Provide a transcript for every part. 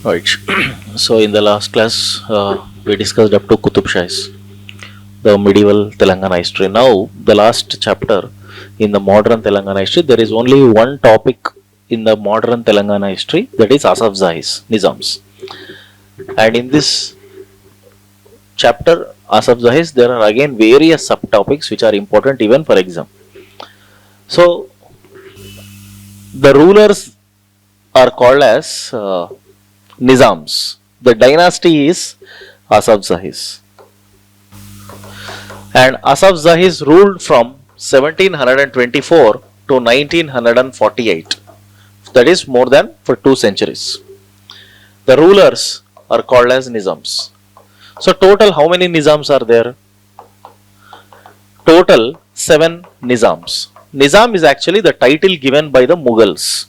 Right. So in the last class, we discussed up to Qutub Shahis, the medieval Telangana history. Now, the last chapter in the modern Telangana history, there is only one topic in the modern Telangana history, that is Asaf Zahis, Nizams. And in this chapter, Asaf Zahis, there are again various subtopics which are important even for exam. So, the rulers are called as Nizams. The dynasty is Asaf Zahis. And Asaf Zahis ruled from 1724 to 1948. That is more than for 2 centuries. The rulers are called as Nizams. So total how many Nizams are there? Total 7 Nizams. Nizam is actually the title given by the Mughals.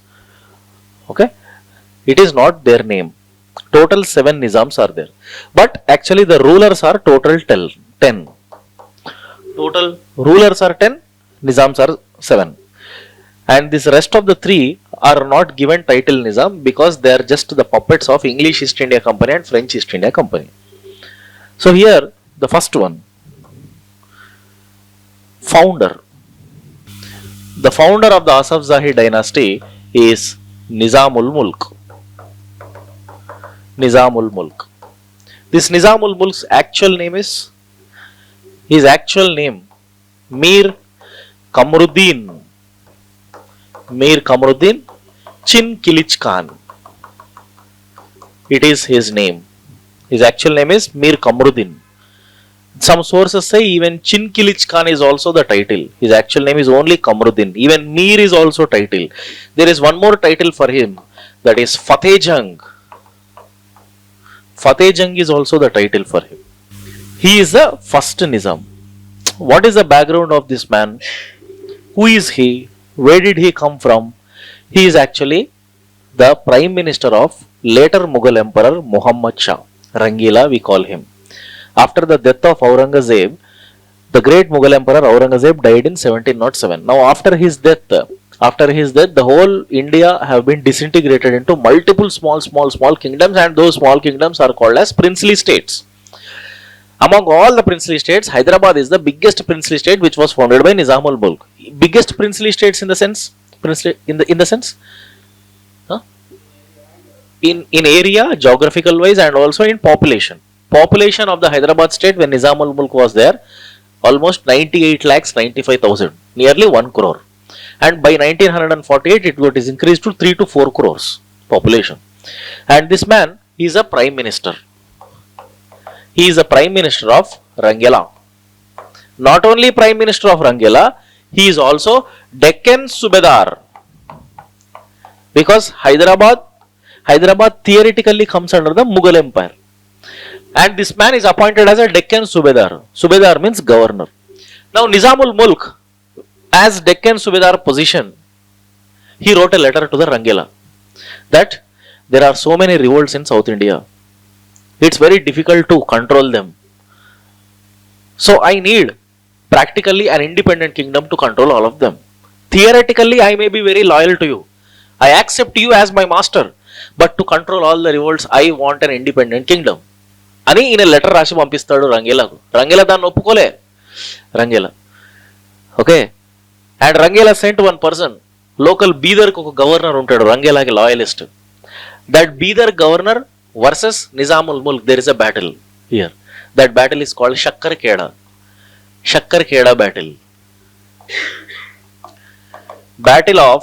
Okay? It is not their name. Total 7 Nizams are there. But actually the rulers are total 10. Total rulers are 10, Nizams are 7. And this rest of the 3 are not given title Nizam because they are just the puppets of English East India Company and French East India Company. So here the first one, founder. The founder of the Asaf Zahi dynasty is Nizamul Mulk. Nizamul Mulk. This Nizamul Mulk's actual name is, his actual name, Mir Kamruddin. Mir Kamruddin Chin Kilich Khan. It is his name. His actual name is Mir Kamruddin. Some sources say even Chin Kilich Khan is also the title. His actual name is only Kamruddin. Even Mir is also title. There is one more title for him, that is Fateh Jang. Fateh Jang is also the title for him. He is the first Nizam. What is the background of this man? Who is he? Where did he come from? He is actually the prime minister of later Mughal emperor Muhammad Shah. Rangila we call him. After the death of Aurangzeb, the great Mughal emperor Aurangzeb died in 1707. Now after his death, the whole India have been disintegrated into multiple small kingdoms, and those small kingdoms are called as princely states. Among all the princely states, Hyderabad is the biggest princely state, which was founded by Nizamul Mulk. Biggest princely states in the sense, in the sense, huh? in area, geographical wise, and also in population. Population of the Hyderabad state when Nizamul Mulk was there, almost 98 lakhs 95,000, nearly 1 crore. And by 1948, it is increased to 3 to 4 crores population. And this man is a prime minister. He is a prime minister of Rangila. Not only prime minister of Rangila, he is also Deccan Subedar. Because Hyderabad theoretically comes under the Mughal Empire. And this man is appointed as a Deccan Subedar. Subedar means governor. Now Nizamul Mulk, as Deccan Subedar position, he wrote a letter to the Rangila that there are so many revolts in South India. It's very difficult to control them. So I need practically an independent kingdom to control all of them. Theoretically, I may be very loyal to you. I accept you as my master. But to control all the revolts, I want an independent kingdom. అని ఈయన letter రాసి పంపిస్తాడు రంగేలాకు. రంగేలా దాన్ని ఒప్పుకోలే. Rangila okay. And Rangila sent one person, local బీదర్కి ఒక governor ఉంటాడు, రంగేలాకి loyalist. That Bidar governor versus Nizamul Mulk, there is a battle here. That battle is called Shakkar Kheda. Shakkar Kheda battle. Battle of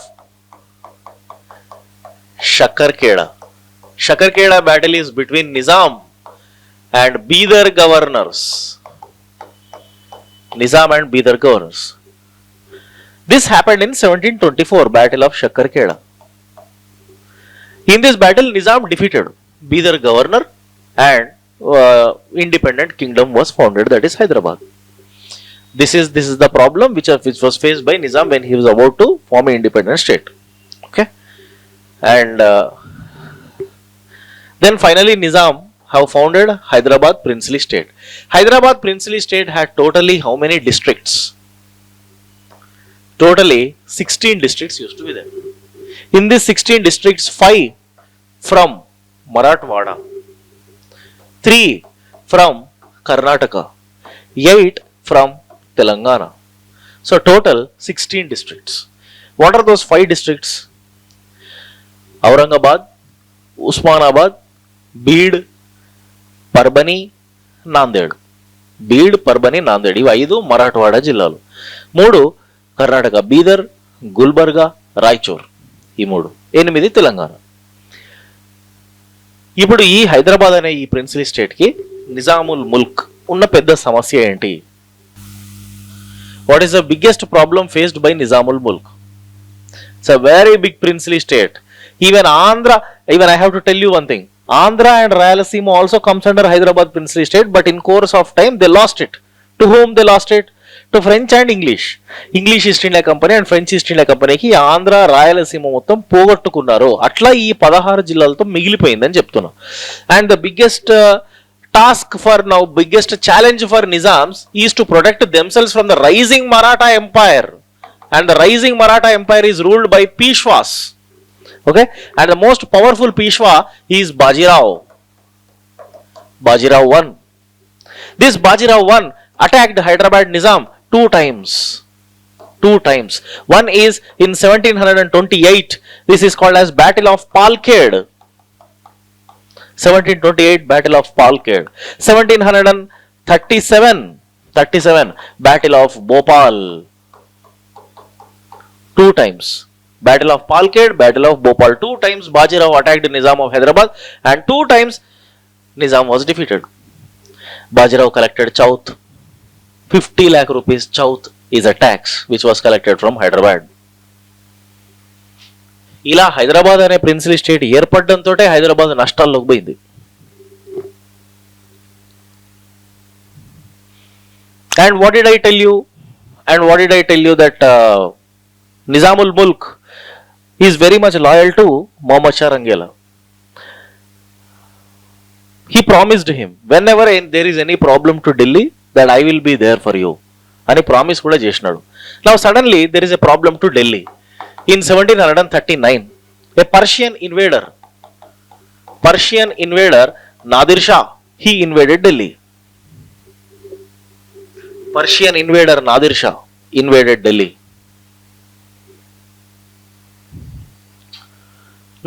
Shakkar Kheda. Shakkar Kheda battle is between Nizam and Bidar governors. Nizam and Bidar governors. This happened in 1724, Battle of Shakkar Kheda. In this battle, Nizam defeated Bidar governor and independent kingdom was founded, that is Hyderabad. This is the problem which was faced by Nizam when he was about to form an independent state. Okay, and then finally Nizam have founded Hyderabad princely state. Hyderabad princely state had totally how many districts? Totally 16 districts used to be there. In these 16 districts, 5 from Marathwada, 3 from Karnataka, 8 from Telangana. So total 16 districts. What are those 5 districts? Aurangabad, Usmanabad, Bid, Parbani, Nanded. Bid, Parbani, Nanded. ఇవి 5 మరాఠవాడ జిల్లాలు. 3 కర్ణాటక, బీదర్, గుల్బర్గా, రాయచూర్. ఈ 3. 8 తెలంగాణ. ఇప్పుడు ఈ హైదరాబాద్ అనే ఈ princely స్టేట్కి నిజాముల్ ముల్క్ ఉన్న పెద్ద సమస్య ఏంటి? What is the biggest problem faced by Nizamul Mulk? It's a very big princely state. Even Andhra, even I have to tell you one thing. Andhra and Rayalaseema also comes under Hyderabad princely state, but in course of time they lost it. To whom they lost it? To French and English. English East India Company and French East India Company కి ఆంధ్ర రాయలసీమ మొత్తం పోగొట్టుకున్నారు. అట్లా ఈ 16 జిల్లాలతో మిగిలిపోయిందని చెప్తున్నా. And the biggest task for now, biggest challenge for Nizams is to protect themselves from the rising Maratha Empire. And the rising Maratha Empire is ruled by Peshwas. Okay? And the most powerful Peshwa is Bajirao. Bajirao I. This Bajirao I attacked Hyderabad Nizam 2 times. 2 times. One is in 1728. This is called as Battle of Palkhed. 1728 Battle of Palkhed. 1737 Battle of Bhopal. 2 times. Battle of Palkhed, Battle of Bhopal. 2 times Bajirao attacked Nizam of Hyderabad and 2 times Nizam was defeated. Bajirao collected chauth. 50 lakh rupees chauth is a tax which was collected from Hyderabad. ఇలా హైదరాబాద్ అనే princely state ఏర్పడడంతో Hyderabad నష్టాల్లోకి పోయింది. And what did I tell you that Nizamul Mulk is very much loyal to Muhammad Shah Rangela. He promised him, whenever there is any problem to Delhi, that I will be there for you. అని promise కూడా చేసినాడు. Now suddenly there is a problem to Delhi. In 1739, a Persian invader, Nadir Shah, he invaded Delhi. Persian invader Nadir Shah invaded Delhi.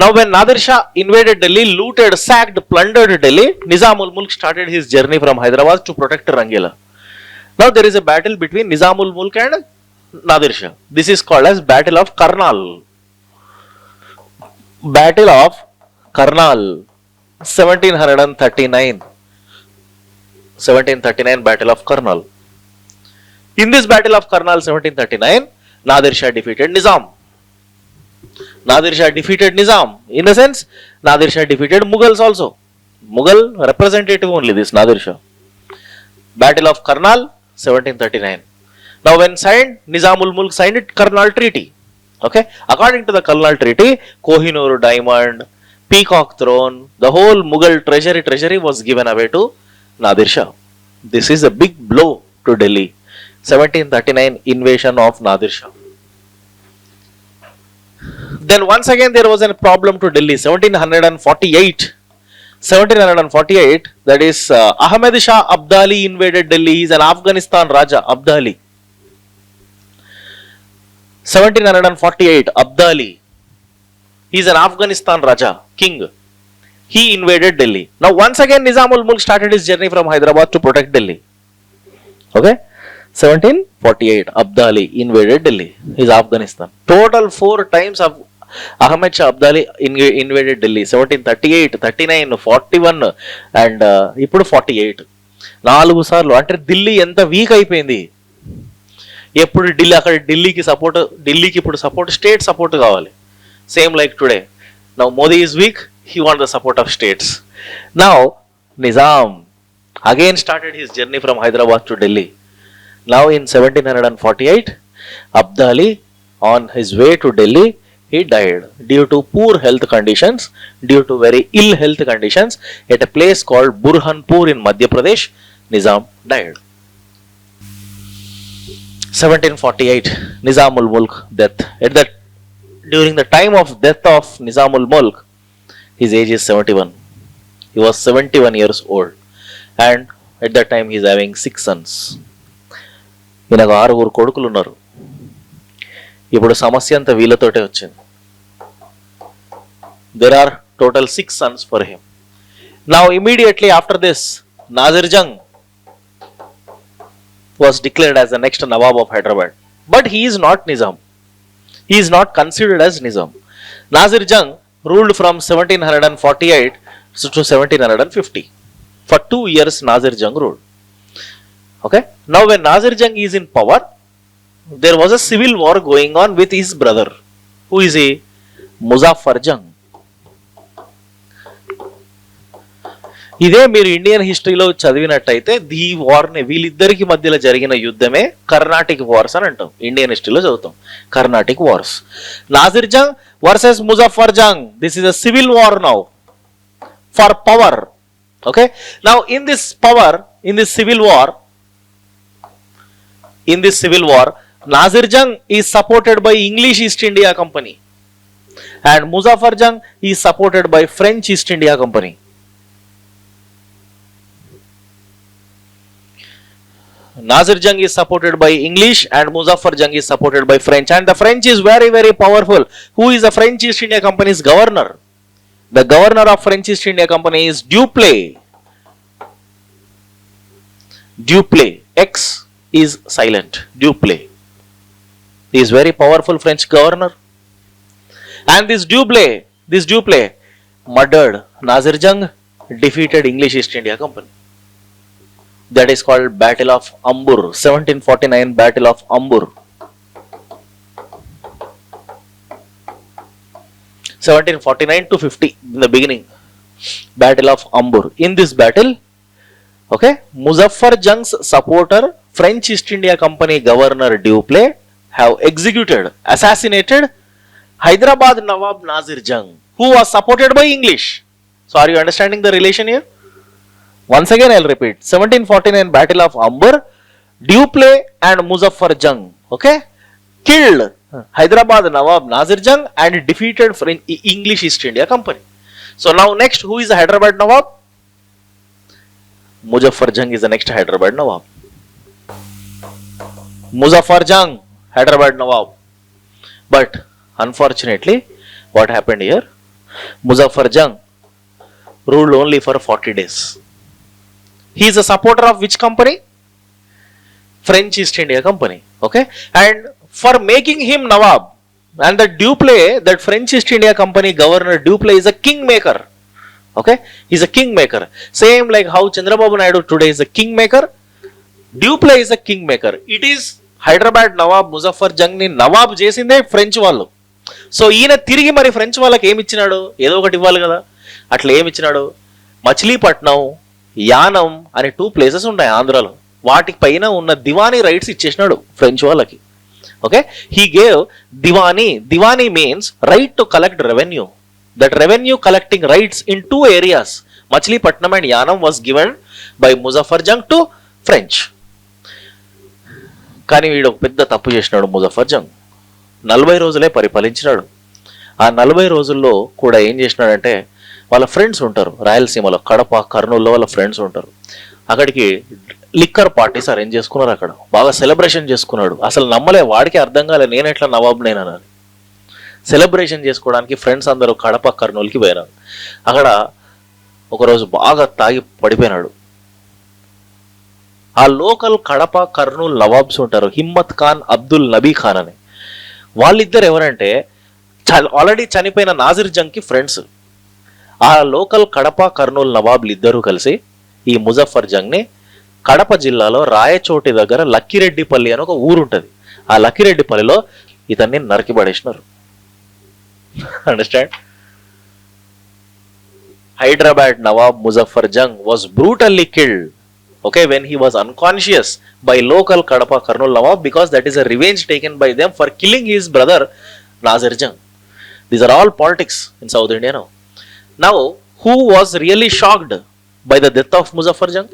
Now when Nadir Shah invaded Delhi, looted, sacked, plundered Delhi, Nizamul Mulk started his journey from Hyderabad to protect Rangila. Now there is a battle between Nizamul Mulk and Nadir Shah. This is called as Battle of Karnal. Battle of Karnal, 1739 Battle of Karnal. In this Battle of Karnal 1739, Nadir Shah defeated Nizam. In the sense, Nadir Shah defeated Mughals also. Mughal representative only, this Nadir Shah. Battle of Karnal 1739. Now when signed, Nizamul Mulk signed it Karnal Treaty. Okay, according to the Karnal Treaty, Kohinoor diamond, peacock throne, the whole Mughal treasury was given away to Nadir Shah. This is a big blow to Delhi. 1739 invasion of Nadir Shah. Then once again there was a problem to Delhi. 1748, that is Ahmed Shah Abdali invaded Delhi. He is an Afghanistan Raja, Abdali. 1748, Abdali. He is an Afghanistan Raja, king. He invaded Delhi. Now once again Nizamul Mulk started his journey from Hyderabad to protect Delhi. Okay. 1748, Abdali invaded Delhi. He is Afghanistan. Total 4 times of Ahmed Shah Abdali invaded Delhi. 1738, 39, 41 and ఇప్పుడు 48. 4 సార్లు. అంటే ఢిల్లీ ఎంత week అయిపోయింది. ఎప్పుడు అక్కడ ఢిల్లీకి ఇప్పుడు support, state support కావాలి. Same like today. Now Modi is week, he wants the support of states. Now Nizam again started his journey from Hyderabad to Delhi. Now in 1748, Abdali on his way to Delhi, he died due to poor health conditions, due to very ill health conditions at a place called Burhanpur in Madhya Pradesh. Nizam died. 1748, Nizamul Mulk death. During the time of death of Nizamul Mulk, his age is 71. He was 71 years old. And at that time he is having 6 sons. ఈయనకు 6 కొడుకులు ఉన్నారు. ఇప్పుడు సమస్య అంతా వీళ్ళతోటే వచ్చింది. There are total 6 sons for him. Now immediately after this, Nazir Jung was declared as the next Nawab of Hyderabad. But he is not Nizam. He is not considered as Nizam. Nazir Jung ruled from 1748 to 1750. For 2 years Nazir Jung ruled. Okay. Now when Nazir Jung is in power, there was a civil war going on with his brother. Who is he? Muzaffar Jung. ఇదే మీరు Indian హిస్టరీలో చదివినట్టయితే ఈ వార్ని వీళ్ళిద్దరికి మధ్యలో జరిగిన యుద్ధమే Carnatic wars అని అంటాం. ఇండియన్ హిస్టరీలో చదువుతాం Carnatic wars. Nazir Jung versus Muzaffar Jung. This is a civil war now for power. Okay. Now in this power, in this civil war, Nazir Jung is supported by English East India Company and Muzaffar Jung is supported by French East India Company. Nazir Jung is supported by English and Muzaffar Jung is supported by French, and the French is very, very powerful. Who is the French East India Company's governor? The governor of French East India Company is Dupleix. X is silent. Dupleix. He is very powerful French governor. And this Dupleix murdered Nazir Jung, defeated English East India Company. That is called Battle of Ambur, 1749 Battle of Ambur. 1749 to 50 in the beginning, Battle of Ambur. In this battle, okay, Muzaffar Jung's supporter, French East India Company Governor Dupleix, have assassinated Hyderabad Nawab Nazir Jung, who was supported by English. So are you understanding the relation here? Once again I'll repeat, 1749 Battle of Ambur, Dupleix and Muzaffar Jung, okay, killed Hyderabad Nawab Nazir Jung and defeated English East India Company. So now next, who is the Hyderabad Nawab? Muzaffar Jung is the next Hyderabad Nawab. Muzaffar Jung, Hyderabad Nawab. But unfortunately, what happened here? Muzaffar Jung ruled only for 40 days. He is a supporter of which company? French East India Company. Okay. And for making him Nawab, and the Dupleix, that French East India Company Governor Dupleix is a kingmaker. Okay. He is a kingmaker. Same like how Chandrababu Naidu today is a kingmaker. Dupleix is a kingmaker. It is Hyderabad Nawab Muzaffar Jung ni Nawab chesinde French వాళ్ళు. So ఈయన తిరిగి మరి French వాళ్ళకి ఏమి ఇచ్చినాడు? ఏదో ఒకటి ఇవ్వాలి కదా. అట్లా ఏమి ఇచ్చినాడు? మచిలీపట్నం, యానం అనే 2 ప్లేసెస్ ఉన్నాయి ఆంధ్రాలో. వాటికి పైన ఉన్న దివానీ రైట్స్ ఇచ్చేసినాడు ఫ్రెంచ్ వాళ్ళకి. Okay. He gave diwani means right to collect revenue. That revenue collecting rights in 2 areas, Machilipatnam and Yanam, was given by Muzaffar Jung to French. కానీ వీడు ఒక పెద్ద తప్పు చేసినాడు ముజఫర్ జంగ్. 40 రోజులే పరిపాలించినాడు. ఆ 40 రోజుల్లో కూడా ఏం చేసినాడంటే, వాళ్ళ ఫ్రెండ్స్ ఉంటారు రాయలసీమలో, కడప, కర్నూలులో వాళ్ళ ఫ్రెండ్స్ ఉంటారు. అక్కడికి లిక్కర్ పార్టీస్ అరేంజ్ చేసుకున్నారు. అక్కడ బాగా సెలబ్రేషన్ చేసుకున్నాడు. అసలు నమ్మలే, వాడికి అర్థం కాలే నేను ఎట్లా నవాబునేనని. సెలబ్రేషన్ చేసుకోవడానికి ఫ్రెండ్స్ అందరూ కడప, కర్నూలుకి పోయినారు. అక్కడ ఒకరోజు బాగా తాగి పడిపోయినాడు. ఆ లోకల్ కడప, కర్నూలు నవాబ్స్ ఉంటారు, హిమ్మత్ ఖాన్, అబ్దుల్ నబీ ఖాన్ అని. వాళ్ళిద్దరు ఎవరంటే ఆల్రెడీ చనిపోయిన నాజిర్ జంగ్కి ఫ్రెండ్స్. ఆ లోకల్ కడప, కర్నూలు నవాబులు ఇద్దరూ కలిసి ఈ ముజఫర్ జంగ్ని కడప జిల్లాలో రాయచోటి దగ్గర లక్కిరెడ్డిపల్లి అని ఒక ఊరు ఉంటుంది. ఆ లక్కిరెడ్డిపల్లిలో ఇతన్ని నరికి పడేసినారు. Understand? Hyderabad nawab Muzaffar Jung was brutally killed, okay, when he was unconscious, by local Kadapa Karnool Nawab, because that is a revenge taken by them for killing his brother Nazir Jung. These are all politics in South India now. Now, who was really shocked by the death of Muzaffar Jung?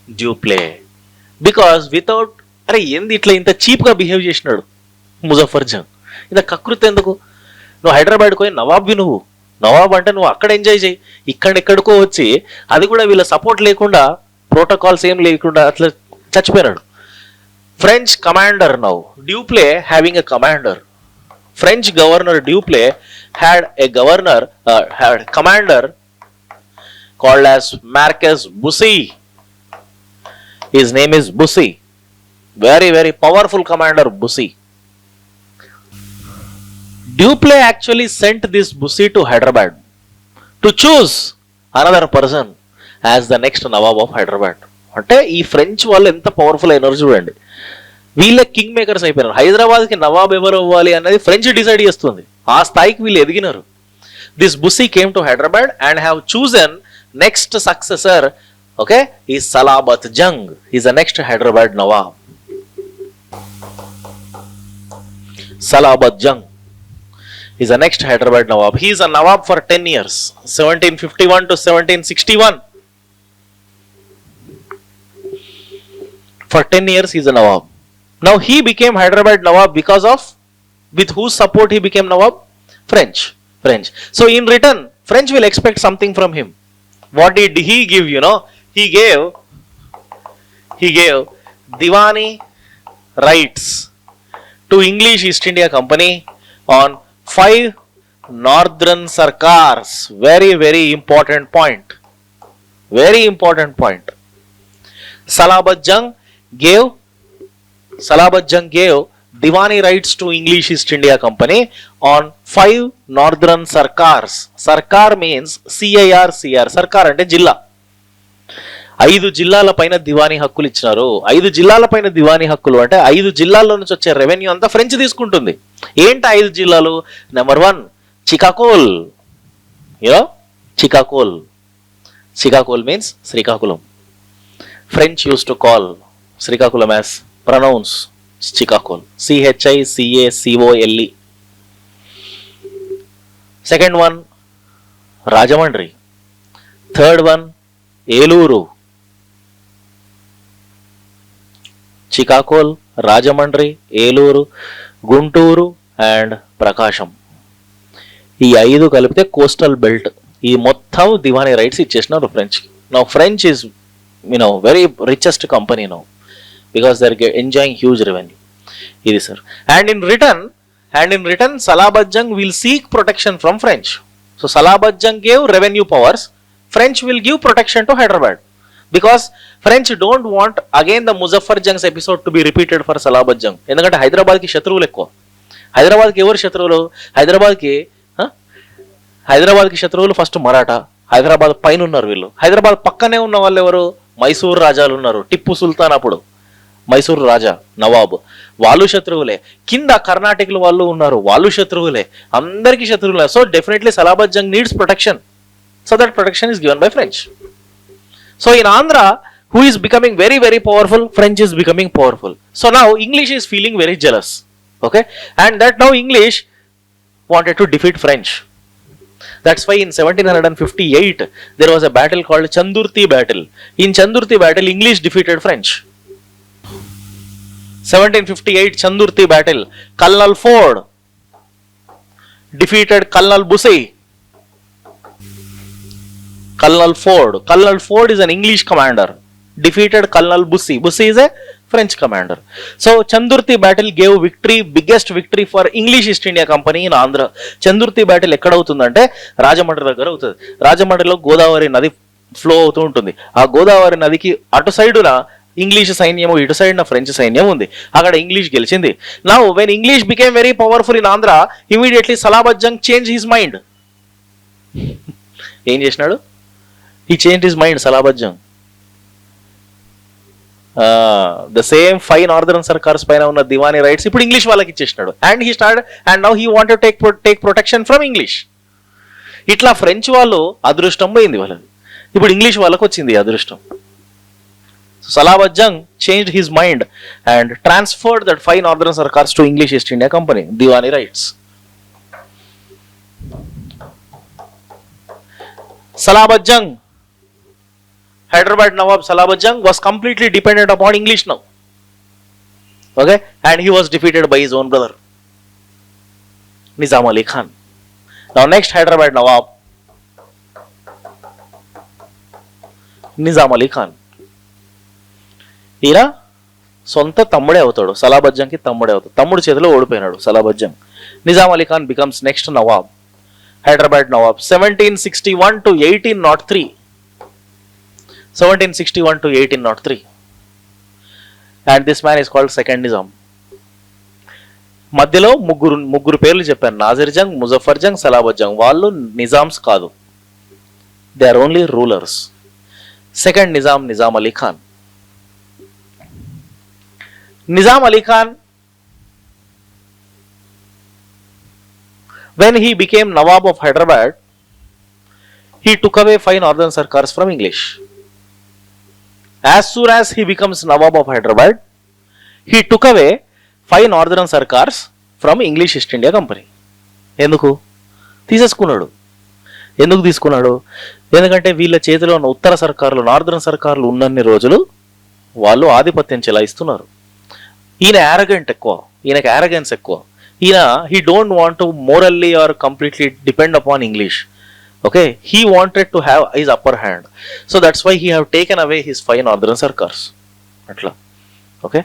Dupleix. Because without, అరే ఏంది ఇట్లా ఇంత చీప్గా behave చేసినాడు ముజఫర్ జంగ్, ఇంత కకృతి ఎందుకు? నువ్వు హైదరాబాద్కి పోయి నవాబ్వి, నువ్వు నవాబ్ అంటే నువ్వు అక్కడ ఎంజాయ్ చేయి, ఇక్కడెక్కడికో వచ్చి అది కూడా వీళ్ళ సపోర్ట్ లేకుండా, ప్రోటోకాల్స్ ఏం లేకుండా అట్లా చచ్చిపోయినాడు. French commander now Dupleix having a commander. French governor Duplay had a commander called as Marquis Bussy. His name is Bussy. Very, very powerful commander Bussy. Duplay actually sent this Bussy to Hyderabad to choose another person as the next Nawab of Hyderabad. అంటే ఈ French వాళ్ళు ఎంత powerful అయినారు చూడండి. వీళ్ళ king makers అయిపోయినారు. హైదరాబాద్కి నవాబ్ ఎవరు అవ్వాలి అన్నది ఫ్రెంచ్ డిసైడ్ చేస్తుంది. ఆ స్థాయికి వీళ్ళు ఎదిగినారు. This Bussy came to Hyderabad and have chosen next successor. Okay, ఈ Salabat Jung is the next Hyderabad nawab. Salabat Jung is the next Hyderabad nawab. He is a nawab for 10 years, 1751 to 1761. For 10 years he is a Nawab. Now he became Hyderabad Nawab because of, with whose support he became Nawab? French. So in return, French will expect something from him. What did he give, you know? He gave Diwani rights to English East India Company on 5 northern sarkars. Very, very important point. Very important point. Salabat Jung gave Diwani rights to English East India Company on 5 northern sarkars. Sarkar means CIR. Sarkar అంటే జిల్లా. 5 జిల్లాల పైన దివానీ హక్కులు ఇచ్చినారు. 5 జిల్లాల పైన దివానీ హక్కులు అంటే 5 జిల్లాల్లో నుంచి వచ్చే రెవెన్యూ అంతా ఫ్రెంచ్ తీసుకుంటుంది. ఏంటి 5 జిల్లాలు? Number 1 Chicacole. You know Chicacole means Srikakulam. French used to call Srikakulam as pronounce Chikakol. CHICACOLE. Second one, Rajamandri. Third one, Eluru. Chikakol, Rajamandri, Eluru, Gunturu and Prakasham. ఈ 5 కలిపితే కోస్టల్ బెల్ట్. ఈ మొత్తం దివానీ రైట్స్ ఇచ్చేసినారు French. Now French is very richest company now because they are enjoying huge revenue. It is, sir. And in return Salabat Jung will seek protection from French. So Salabat Jung gave revenue powers. French will give protection to Hyderabad because French don't want again the Muzaffar Jung's episode to be repeated for Salabat Jung. ఎందుకంటే హైదరాబాద్ కి శత్రువులు ఎక్కువ. హైదరాబాద్ కి ఎవరు శత్రువులు? హైదరాబాద్ కి శత్రువులు first Maratha. Hyderabad పైన ఉన్నారు వీళ్ళు. హైదరాబాద్ పక్కనే ఉన్న వాళ్ళు ఎవరు? మైసూర్ రాజాలు ఉన్నారు. టిప్పు సుల్తాన్ అప్పుడు మైసూర్ రాజా నవాబ్, వాళ్ళు శత్రువులే. కింద కర్ణాటకలో వాళ్ళు ఉన్నారు, వాళ్ళు శత్రువులే. అందరికీ శత్రువులే. So definitely Salabat Jung needs protection. So that protection is given by French. So in Andhra, who is becoming very, very powerful? French is becoming powerful. So now English is feeling very jealous. Okay, and that now English wanted to defeat French. That's why in 1758 there was a battle called Chandurti battle. In Chandurti battle, English defeated French. 1758 Chandurti battle. Colonel Ford defeated Colonel Bussy. Colonel Ford is an English commander. Defeated Colonel Bussy. Bussy is a French commander. So Chandurti battle gave victory, biggest victory for English East India Company in Andhra. Chandurti battle ఎక్కడ అవుతుందంటే రాజమండ్రి దగ్గర అవుతుంది. రాజమండ్రిలో గోదావరి నది flow అవుతూ ఉంటుంది. ఆ గోదావరి నదికి అటు సైడున ఇంగ్లీష్ సైన్యము, ఇటు సైడ్ నా ఫ్రెంచ్ సైన్యం ఉంది. అక్కడ ఇంగ్లీష్ గెలిచింది. Now when English became very powerful in Andhra, immediately Salabat Jung change his mind. ఏం చేసినాడు? He change his mind Salabat Jung. the same 5 northern sarkars పైన ఉన్న దివానీ రైట్స్ ఇప్పుడు ఇంగ్లీష్ వాళ్ళకి ఇచ్చేసినాడు. And he start and now he wanted to take protection from English. ఇట్లా French వాళ్ళు అదృష్టం పోయింది వాళ్ళది, ఇప్పుడు ఇంగ్లీష్ వాళ్ళకి వచ్చింది అదృష్టం. Salabat Jung changed his mind and transferred that 5 northern sarkars to English East India Company, Diwani rights. Salabat Jung, Hyderabad Nawab Salabat Jung was completely dependent upon English now. Okay, and he was defeated by his own brother Nizam Ali Khan. Now next Hyderabad Nawab Nizam Ali Khan. ఈయన సొంత తమ్ముడే అవుతాడు, సలాబత్ జంగ్కి తమ్ముడే అవుతాడు. తమ్ముడు చేతిలో ఓడిపోయినాడు Salabat Jung. Nizam Ali Khan becomes next nawab, Hyderabad nawab 1761 to 1803. 1761 to 1803. And this man is called second Nizam. మధ్యలో ముగ్గురు పేర్లు చెప్పాను, నాజిర్ జంగ్, ముజఫర్ జంగ్, సలాబత్ జంగ్. వాళ్ళు నిజామ్స్ కాదు, they are only rulers. Second Nizam, Nizam Ali Khan. Nizam Ali Khan, when he became Nawab of Hyderabad, he took away 5 northern sarkars from English. As soon as he becomes Nawab of Hyderabad, he took away 5 northern sarkars from English East India Company. ఎందుకు తీసేసుకున్నాడు? ఎందుకు తీసుకున్నాడు? ఎందుకంటే వీళ్ళ చేతిలో ఉన్న ఉత్తర సర్కారులు, northern సర్కారులు ఉన్నన్ని రోజులు వాళ్ళు ఆధిపత్యం చెలాయిస్తున్నారు. ఈయన యారగెంట్ ఎక్కువ, ఈయనకి యారగెన్స్ ఎక్కువ. ఈయన he don't want to morally or completely depend upon English. Okay, he wanted to have his upper hand, so that's why he have taken away his 5 northern sarkars. Atla. Okay,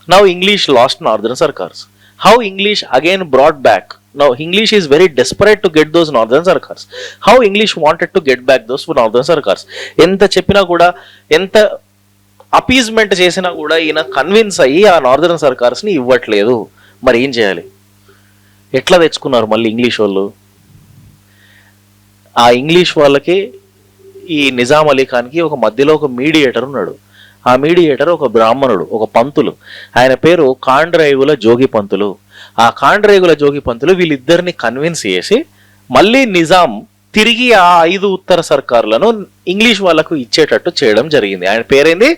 now English lost northern sarkars. How English again brought back? Now English is very desperate to get those northern sarkars. How English wanted to get back those northern sarkars? enta cheppina kuda, enta appeasement చేసినా కూడా ఈయన convince అయ్యి ఆ northern సర్కార్స్ని ఇవ్వట్లేదు. మరి ఏం చేయాలి? ఎట్లా తెచ్చుకున్నారు మళ్ళీ ఇంగ్లీష్ వాళ్ళు? ఆ ఇంగ్లీష్ వాళ్ళకి ఈ నిజాం అలీ ఖాన్కి ఒక మధ్యలో ఒక మీడియేటర్ ఉన్నాడు. ఆ మీడియేటర్ ఒక బ్రాహ్మణుడు, ఒక పంతులు. ఆయన పేరు కాండ్రేగుల జోగి పంతులు. ఆ కాండ్రేగుల జోగి పంతులు వీళ్ళిద్దరిని కన్విన్స్ చేసి మళ్ళీ నిజాం తిరిగి ఆ 5 ఉత్తర సర్కారులను ఇంగ్లీష్ వాళ్ళకు ఇచ్చేటట్టు చేయడం జరిగింది. ఆయన పేరేంది?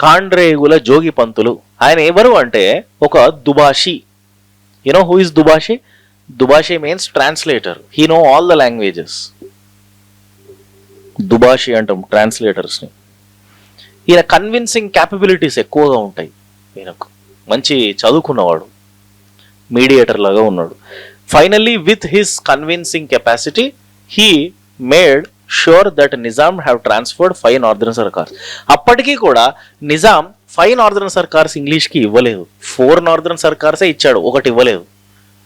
కాండ్రేగుల జోగి పంతులు. ఆయన ఎవరు అంటే ఒక దుబాషి. You know who is dubashi? Dubashi means translator. He know all the languages. దుబాషి అంటాం ట్రాన్స్లేటర్స్ని. ఈయన కన్విన్సింగ్ క్యాపబిలిటీస్ ఎక్కువగా ఉంటాయి. ఈయనకు మంచి చదువుకున్నవాడు, మీడియేటర్ లాగా ఉన్నాడు. Finally, with his convincing capacity, he made sure that Nizam have transferred 5 northern sarkars. అప్పటికీ కూడా నిజాం 5 northern sarkars ఇంగ్లీష్కి ఇవ్వలేదు, 4 northern sarkars ఇచ్చాడు, ఒకటి ఇవ్వలేదు.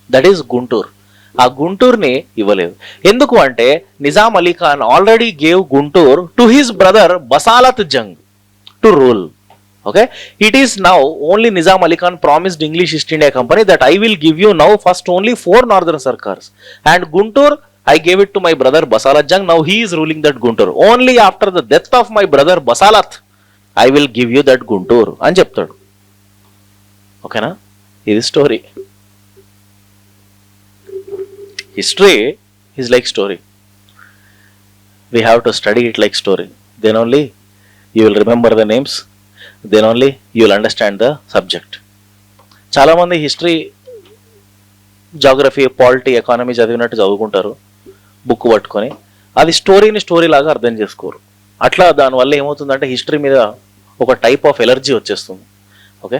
That is Guntur. ఆ గుంటూరుని ఇవ్వలేదు. ఎందుకు అంటే Nizam Ali Khan already gave Guntur to his brother Basalat Jung to rule. Okay, it is now only Nizam Ali Khan promised English East India Company that I will give you now first only 4 northern sarkars, and Guntur I gave it to my brother Basalat Jang. Now he is ruling that Guntur. Only after the death of my brother Basalat I will give you that Guntur అని చెప్తాడు. ఓకేనా? ఇది story. History is like story. We have to study it like story. Then only you will remember the names. Then only you will understand the subject. చాలామంది history, geography, polity, economy చదివినట్టు చదువుకుంటారు book పట్టుకొని. అది స్టోరీని story లాగా అర్థం చేసుకోరు. అట్లా దానివల్ల ఏమవుతుందంటే హిస్టరీ మీద ఒక టైప్ ఆఫ్ ఎలర్జీ వచ్చేస్తుంది. ఓకే,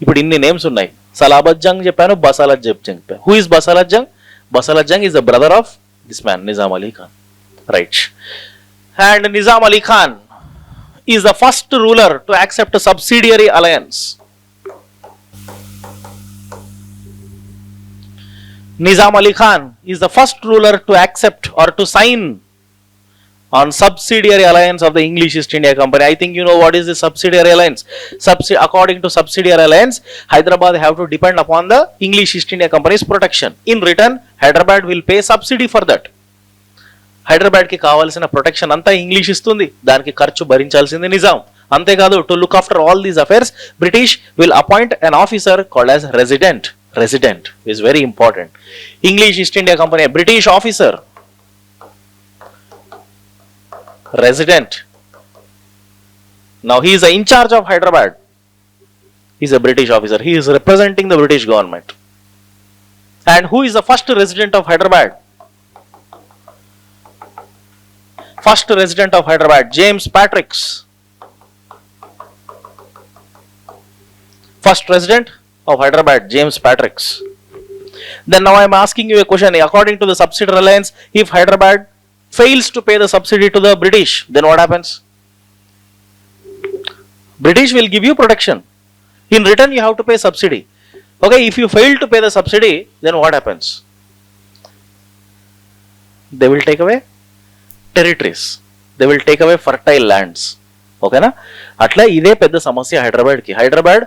ఇప్పుడు ఇన్ని నేమ్స్ ఉన్నాయి. సలాబత్ జంగ్ చెప్పాను, బసాలత్ జంగ్ చెప్పాను. Who is Basalat Jung? Basalat Jung is the brother of this man Nizam Ali Khan. Right. And Nizam Ali Khan is the first ruler to accept a subsidiary alliance. Nizam Ali Khan is the first ruler to accept or to sign on subsidiary alliance of the English East India Company. I think you know what is the subsidiary alliance. According to subsidiary alliance, Hyderabad have to depend upon the English East India Company's protection. In return, Hyderabad will pay subsidy for that. హైదరాబాద్కి కావాల్సిన protection అంతా English ఇస్తుంది, దానికి ఖర్చు భరించాల్సింది నిజాం. అంతేకాదు, to look after all these affairs, British will appoint an officer called as resident. Resident is very important. English East India company British officer, resident. Now he is in charge of Hyderabad. He is a British officer. He is representing the British government. And who is the first resident of Hyderabad? First resident of Hyderabad, James Patricks. First resident of Hyderabad, James Patricks. Then now I am asking you a question. According to the subsidy reliance, if Hyderabad fails to pay the subsidy to the British, then what happens? British will give you protection. In return, you have to pay subsidy. Okay, if you fail to pay the subsidy, then what happens? They will take away territories. They will take away fertile lands. ఓకేనా? అట్లా ఇదే పెద్ద సమస్య హైదరాబాద్కి. Hyderabad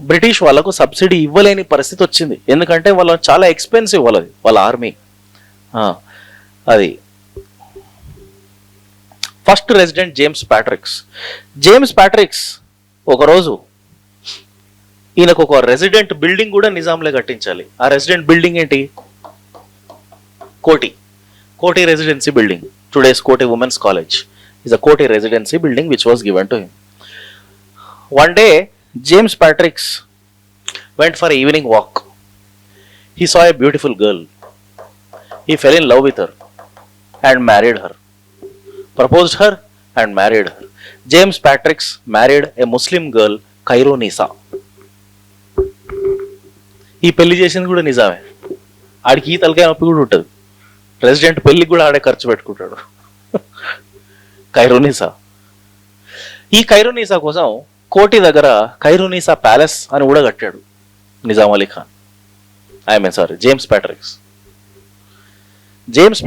British వాళ్ళకు subsidy ఇవ్వలేని పరిస్థితి వచ్చింది. ఎందుకంటే వాళ్ళ చాలా ఎక్స్పెన్సివ్ వాళ్ళ ఆర్మీ. అది ఫస్ట్ రెసిడెంట్ జేమ్స్ ప్యాట్రిక్స్ ఒకరోజు ఈయనకు ఒక రెసిడెంట్ బిల్డింగ్ కూడా నిజాంలే కట్టించాలి. ఆ రెసిడెంట్ బిల్డింగ్ ఏంటి? కోటి రెసిడెన్సీ బిల్డింగ్. టుడేస్ కోటి women's college is a Koti residency building which was given to him. One day, James Patrick went for an evening walk. He saw a beautiful girl. He fell in love with her and married her. Proposed her and married her. James Patrick married a Muslim girl, Cairo Nisa. ఈ పెళ్లి చేసింది కూడా నిజామే. ఆడికి ఈ తలకాయ నొప్పి కూడా ఉంటుంది. రెసిడెంట్ పెళ్లికి కూడా ఆడే ఖర్చు పెట్టుకుంటాడు. కైరోనిసా. ఈ కైరోనిసా కోసం కోటి దగ్గర కైరోనిసా ప్యాలెస్ అని కూడా కట్టాడు Nizam Ali Khan. James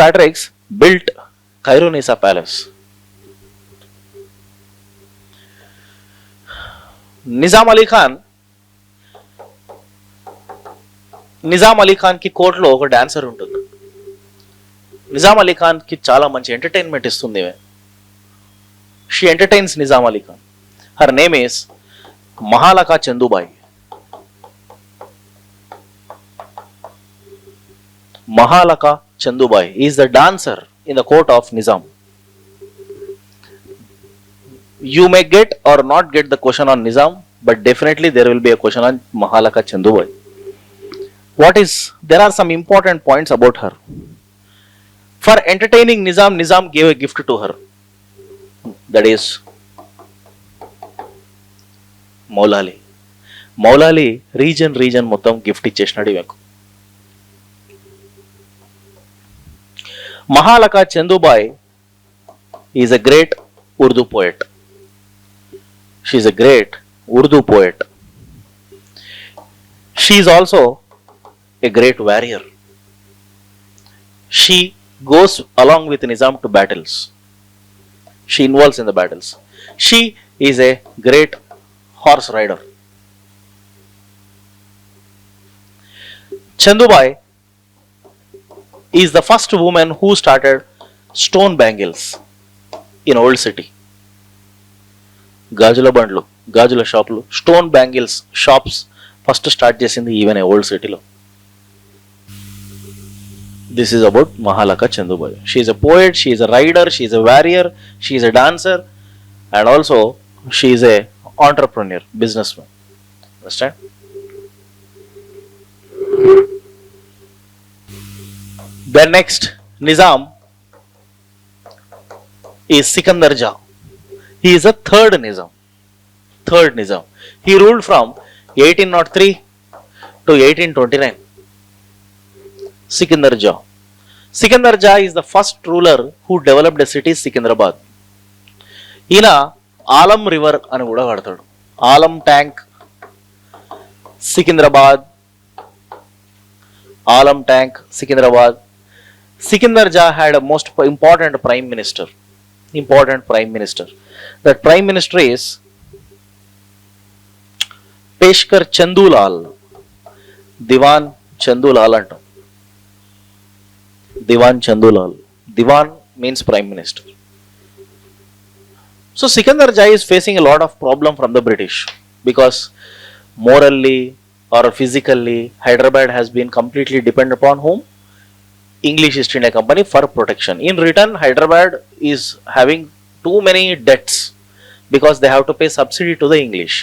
Patricks built Khairunnisa palace. Nizam Ali Khan కి కోర్టులో ఒక డాన్సర్ ఉంటుంది. నిజాం అలీ ఖాన్ కి చాలా మంచి ఎంటర్టైన్మెంట్ ఇస్తుంది. She entertains Nizam Ali Khan. Her name is Mahalaka Chandubai. Mahalaka Chandubai is the dancer in the court of Nizam. You may get or not get the question on Nizam, but definitely there will be a question on Mahalaka Chandubai. There are some important points about her. For entertaining Nizam gave a gift to her. That is Moulali region మొత్తం gift ఇచ్చేసినాడు ఈమెకు. Mahlaqa Chandubai is a great Urdu poet. She is a great Urdu poet. She is also a great warrior. She goes along with Nizam to battles. She involves in the battles. She is a great horse rider. Chandubai is the first woman who started stone bangles in old city. Gajula bandlu, gajula shoplu, stone bangles shops first start chesindi even a old city lo. This is about Mahalaka Chandubai. She is a poet, she is a rider, she is a warrior, she is a dancer, and also she is a entrepreneur, businessman. Understand? Then next, Nizam is Sikandar Jah. He is a third Nizam. He ruled from 1803 to 1829. Sikandar Jah is the first ruler who developed a city, Sikandrabad. ఈయన Alam river అని కూడా వాడతాడు. Alam tank, Secunderabad. Sikandar Jah had a most important prime minister. That prime minister is Peshkar Chandulal. Diwan Chandulal antam. Diwan means prime minister. So Sikandar Jah is facing a lot of problem from the British because morally or physically Hyderabad has been completely dependent upon whom? English East India Company for protection. In return, Hyderabad is having too many debts because they have to pay subsidy to the English.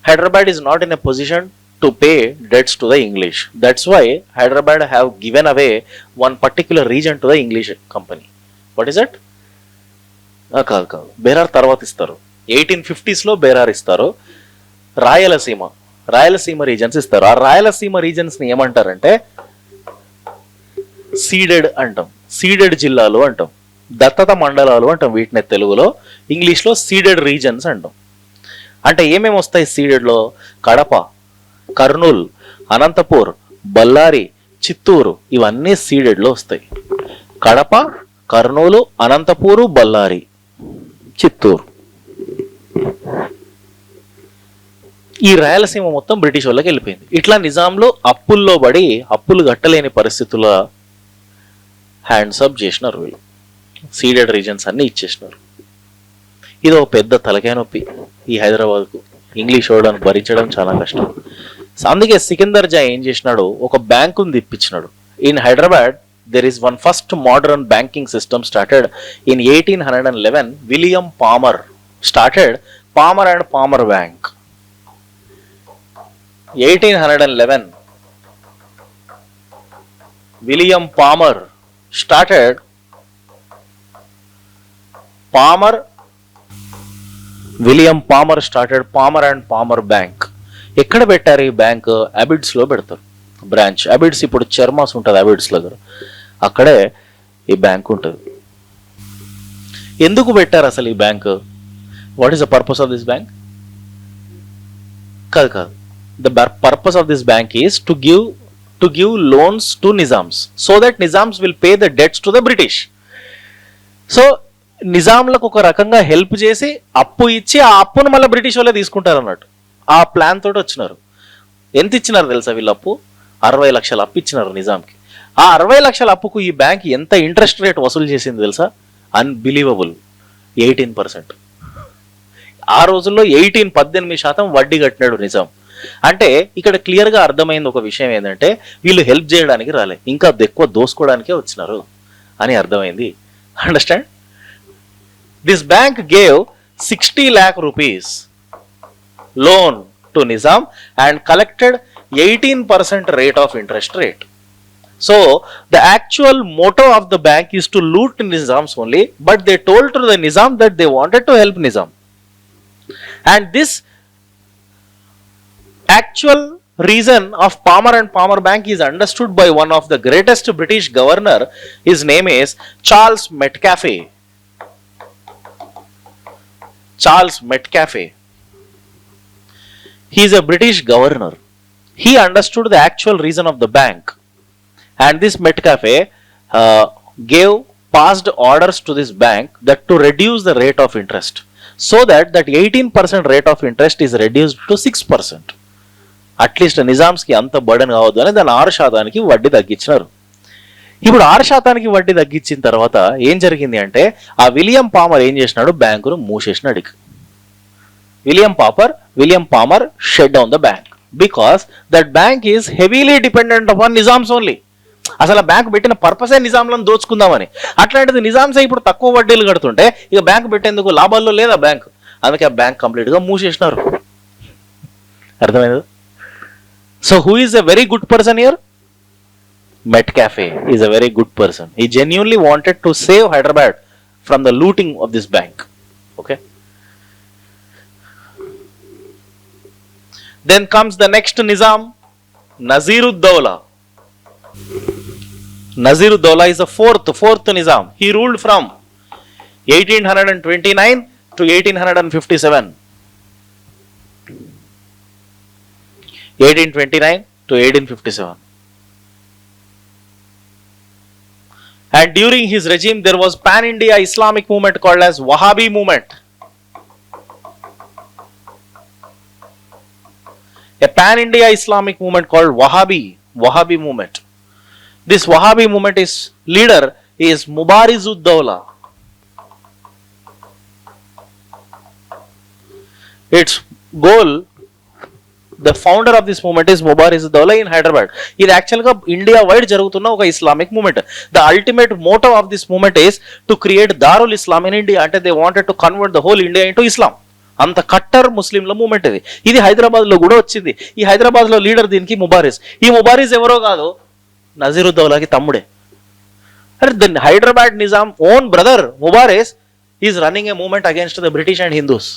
Hyderabad is not in a position to pay debts to the English. That's why Hyderabad have given away one particular region to the English company. What is it? కాదు బేరార్ తర్వాత ఇస్తారు. 1850s లో బేరార్ ఇస్తారు. Rayalaseema Rayalaseema reasons ఇస్తారు. ఆ రాయలసీమ రీజన్స్ని ఏమంటారంటే Ceded అంటాం, Ceded జిల్లాలు అంటాం, దత్తత మండలాలు అంటాం వీటిని తెలుగులో. ఇంగ్లీష్లో సీడెడ్ రీజన్స్ అంటాం. అంటే ఏమేమి వస్తాయి సీడెడ్లో? కడప, కర్నూలు, అనంతపూర్, బళ్ళారి, చిత్తూరు, ఇవన్నీ సీడెడ్లో వస్తాయి. కడప, కర్నూలు, అనంతపూరు, బళ్ళారి, చిత్తూరు. ఈ రాయలసీమ మొత్తం బ్రిటిష్ వాళ్ళకి వెళ్ళిపోయింది. ఇట్లా నిజాంలో అప్పుల్లో పడి అప్పులు కట్టలేని పరిస్థితుల హ్యాండ్స్ అప్ చేసినారు వీళ్ళు. సీడెడ్ రీజన్స్ అన్ని ఇచ్చేసినారు. ఇది ఒక పెద్ద తలకాయ నొప్పి ఈ హైదరాబాద్కు. ఇంగ్లీష్ వాడని భరించడం చాలా కష్టం. అందుకే సికిందర్ జా ఏం చేసినాడు, ఒక బ్యాంకుని తెప్పించినాడు. In Hyderabad there is one first modern banking system started in 1811. William Palmer started Palmer and Palmer Bank. 1811 William Palmer started Palmer started Palmer and Palmer Bank. ఎక్కడ పెట్టారు ఈ బ్యాంక్? అబిడ్స్ లో పెడతారు బ్రాంచ్. అబిడ్స్ ఇప్పుడు చర్మాస్ ఉంటుంది అబిడ్స్ దగ్గర, అక్కడే ఈ బ్యాంక్ ఉంటుంది. ఎందుకు పెట్టారు అసలు ఈ bank? What is the purpose of this bank? కాదు, the purpose of this bank is to give loans to Nizams so that Nizams will pay the debts to the British. So నిజాంలకు ఒక రకంగా హెల్ప్ చేసి అప్పు ఇచ్చి ఆ అప్పును మళ్ళీ బ్రిటిష్ వాళ్ళే తీసుకుంటారు అన్నట్టు. ఆ ప్లాన్ తోటి వచ్చినారు. ఎంత ఇచ్చినారు తెలుసా వీళ్ళు అప్పు? 60 లక్షల అప్పు ఇచ్చినారు నిజాంకి. ఆ 60 లక్షల అప్పుకు ఈ బ్యాంక్ ఎంత ఇంట్రెస్ట్ రేట్ వసూలు చేసింది తెలుసా? అన్బిలీవబుల్, 18%. ఆ రోజుల్లో 18% వడ్డీ కట్టినాడు నిజాం. అంటే ఇక్కడ క్లియర్గా అర్థమైంది ఒక విషయం ఏంటంటే వీళ్ళు హెల్ప్ చేయడానికి రాలే, ఇంకా ఎక్కువ దోసుకోవడానికే వచ్చినారు అని అర్థమైంది. Understand? This bank gave 60 lakh rupees loan to Nizam and collected 18% rate of interest rate. So the actual motto of the bank is to loot Nizams only, but they told to the Nizam that they wanted to help Nizam. And this actual reason of Palmer and Palmer Bank is understood by one of the greatest British governor. His name is Charles Metcalfe. Charles Metcalfe. He is a British governor. He understood the actual reason of the bank, and this Metcalfe passed orders to this bank that to reduce the rate of interest, so that 18% rate of interest is reduced to 6%. At least Nizams కి అంత burden కావద్దు అని దాన్ని 6% వడ్డీ తగ్గించినారు. ఇప్పుడు 6% వడ్డీ తగ్గించిన తర్వాత ఏం జరిగింది అంటే ఆ విలియం పామర్ ఏం చేసినాడు, బ్యాంకును మూసేసినాడు. William Palmer shut down the bank because that bank is heavily dependent upon Nizams only. అసలు ఆ బ్యాంక్ పెట్టిన పర్పసే నిజాంలను దోచుకుందామని. అట్లాంటిది నిజాంసే ఇప్పుడు తక్కువ వడ్డీలు కడుతుంటే ఇక బ్యాంక్ పెట్టేందుకు లాభాల్లో లేదా బ్యాంక్? అందుకే ఆ బ్యాంక్ కంప్లీట్గా మూసేసినారు. అర్థమైంది? So who is a very good person here? Metcalfe is a very good person. He genuinely wanted to save Hyderabad from the looting of this bank. Okay. Then comes the next Nizam, Nazirud-Dawla. Nazirud-Dawla is the fourth Nizam. He ruled from 1829 to 1857. 1829 to 1857. And during his regime, there was pan-India Islamic movement called as Wahhabi movement. A pan-India Islamic movement called Wahhabi movement. This Wahhabi movement leader is Mubarizud-Dawla. Its goal, the founder of this movement is Mubarizud-Dawla in Hyderabad. It actually India wide jarugutunna oka Islamic movement. The ultimate motto of this movement is to create Darul Islam in India. Ante they wanted to convert the whole India into Islam. అంత cutter ముస్లింల moment ఇది హైదరాబాద్లో కూడా వచ్చింది. ఈ హైదరాబాద్లో leader దీనికి ముబారిజ్. ఈ ముబారిజ్ ఎవరో కాదు, నజీరుద్దౌలాకి తమ్ముడే. అరే the Hyderabad Nizam own brother Mubariz is running a movement against the British and Hindus,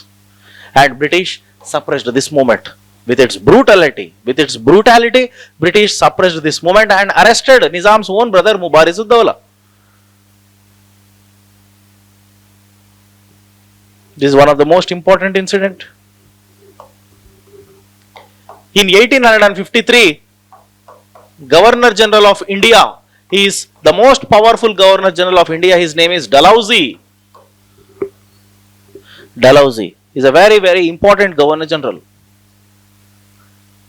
and British suppressed this movement With its brutality, British suppressed this movement and arrested Nizam's own brother Mubarizud-Dawla. This is one of the most important incident. In 1853, Governor General of India, he is the most powerful Governor General of India. His name is Dalhousie. Dalhousie is a very, very important Governor General.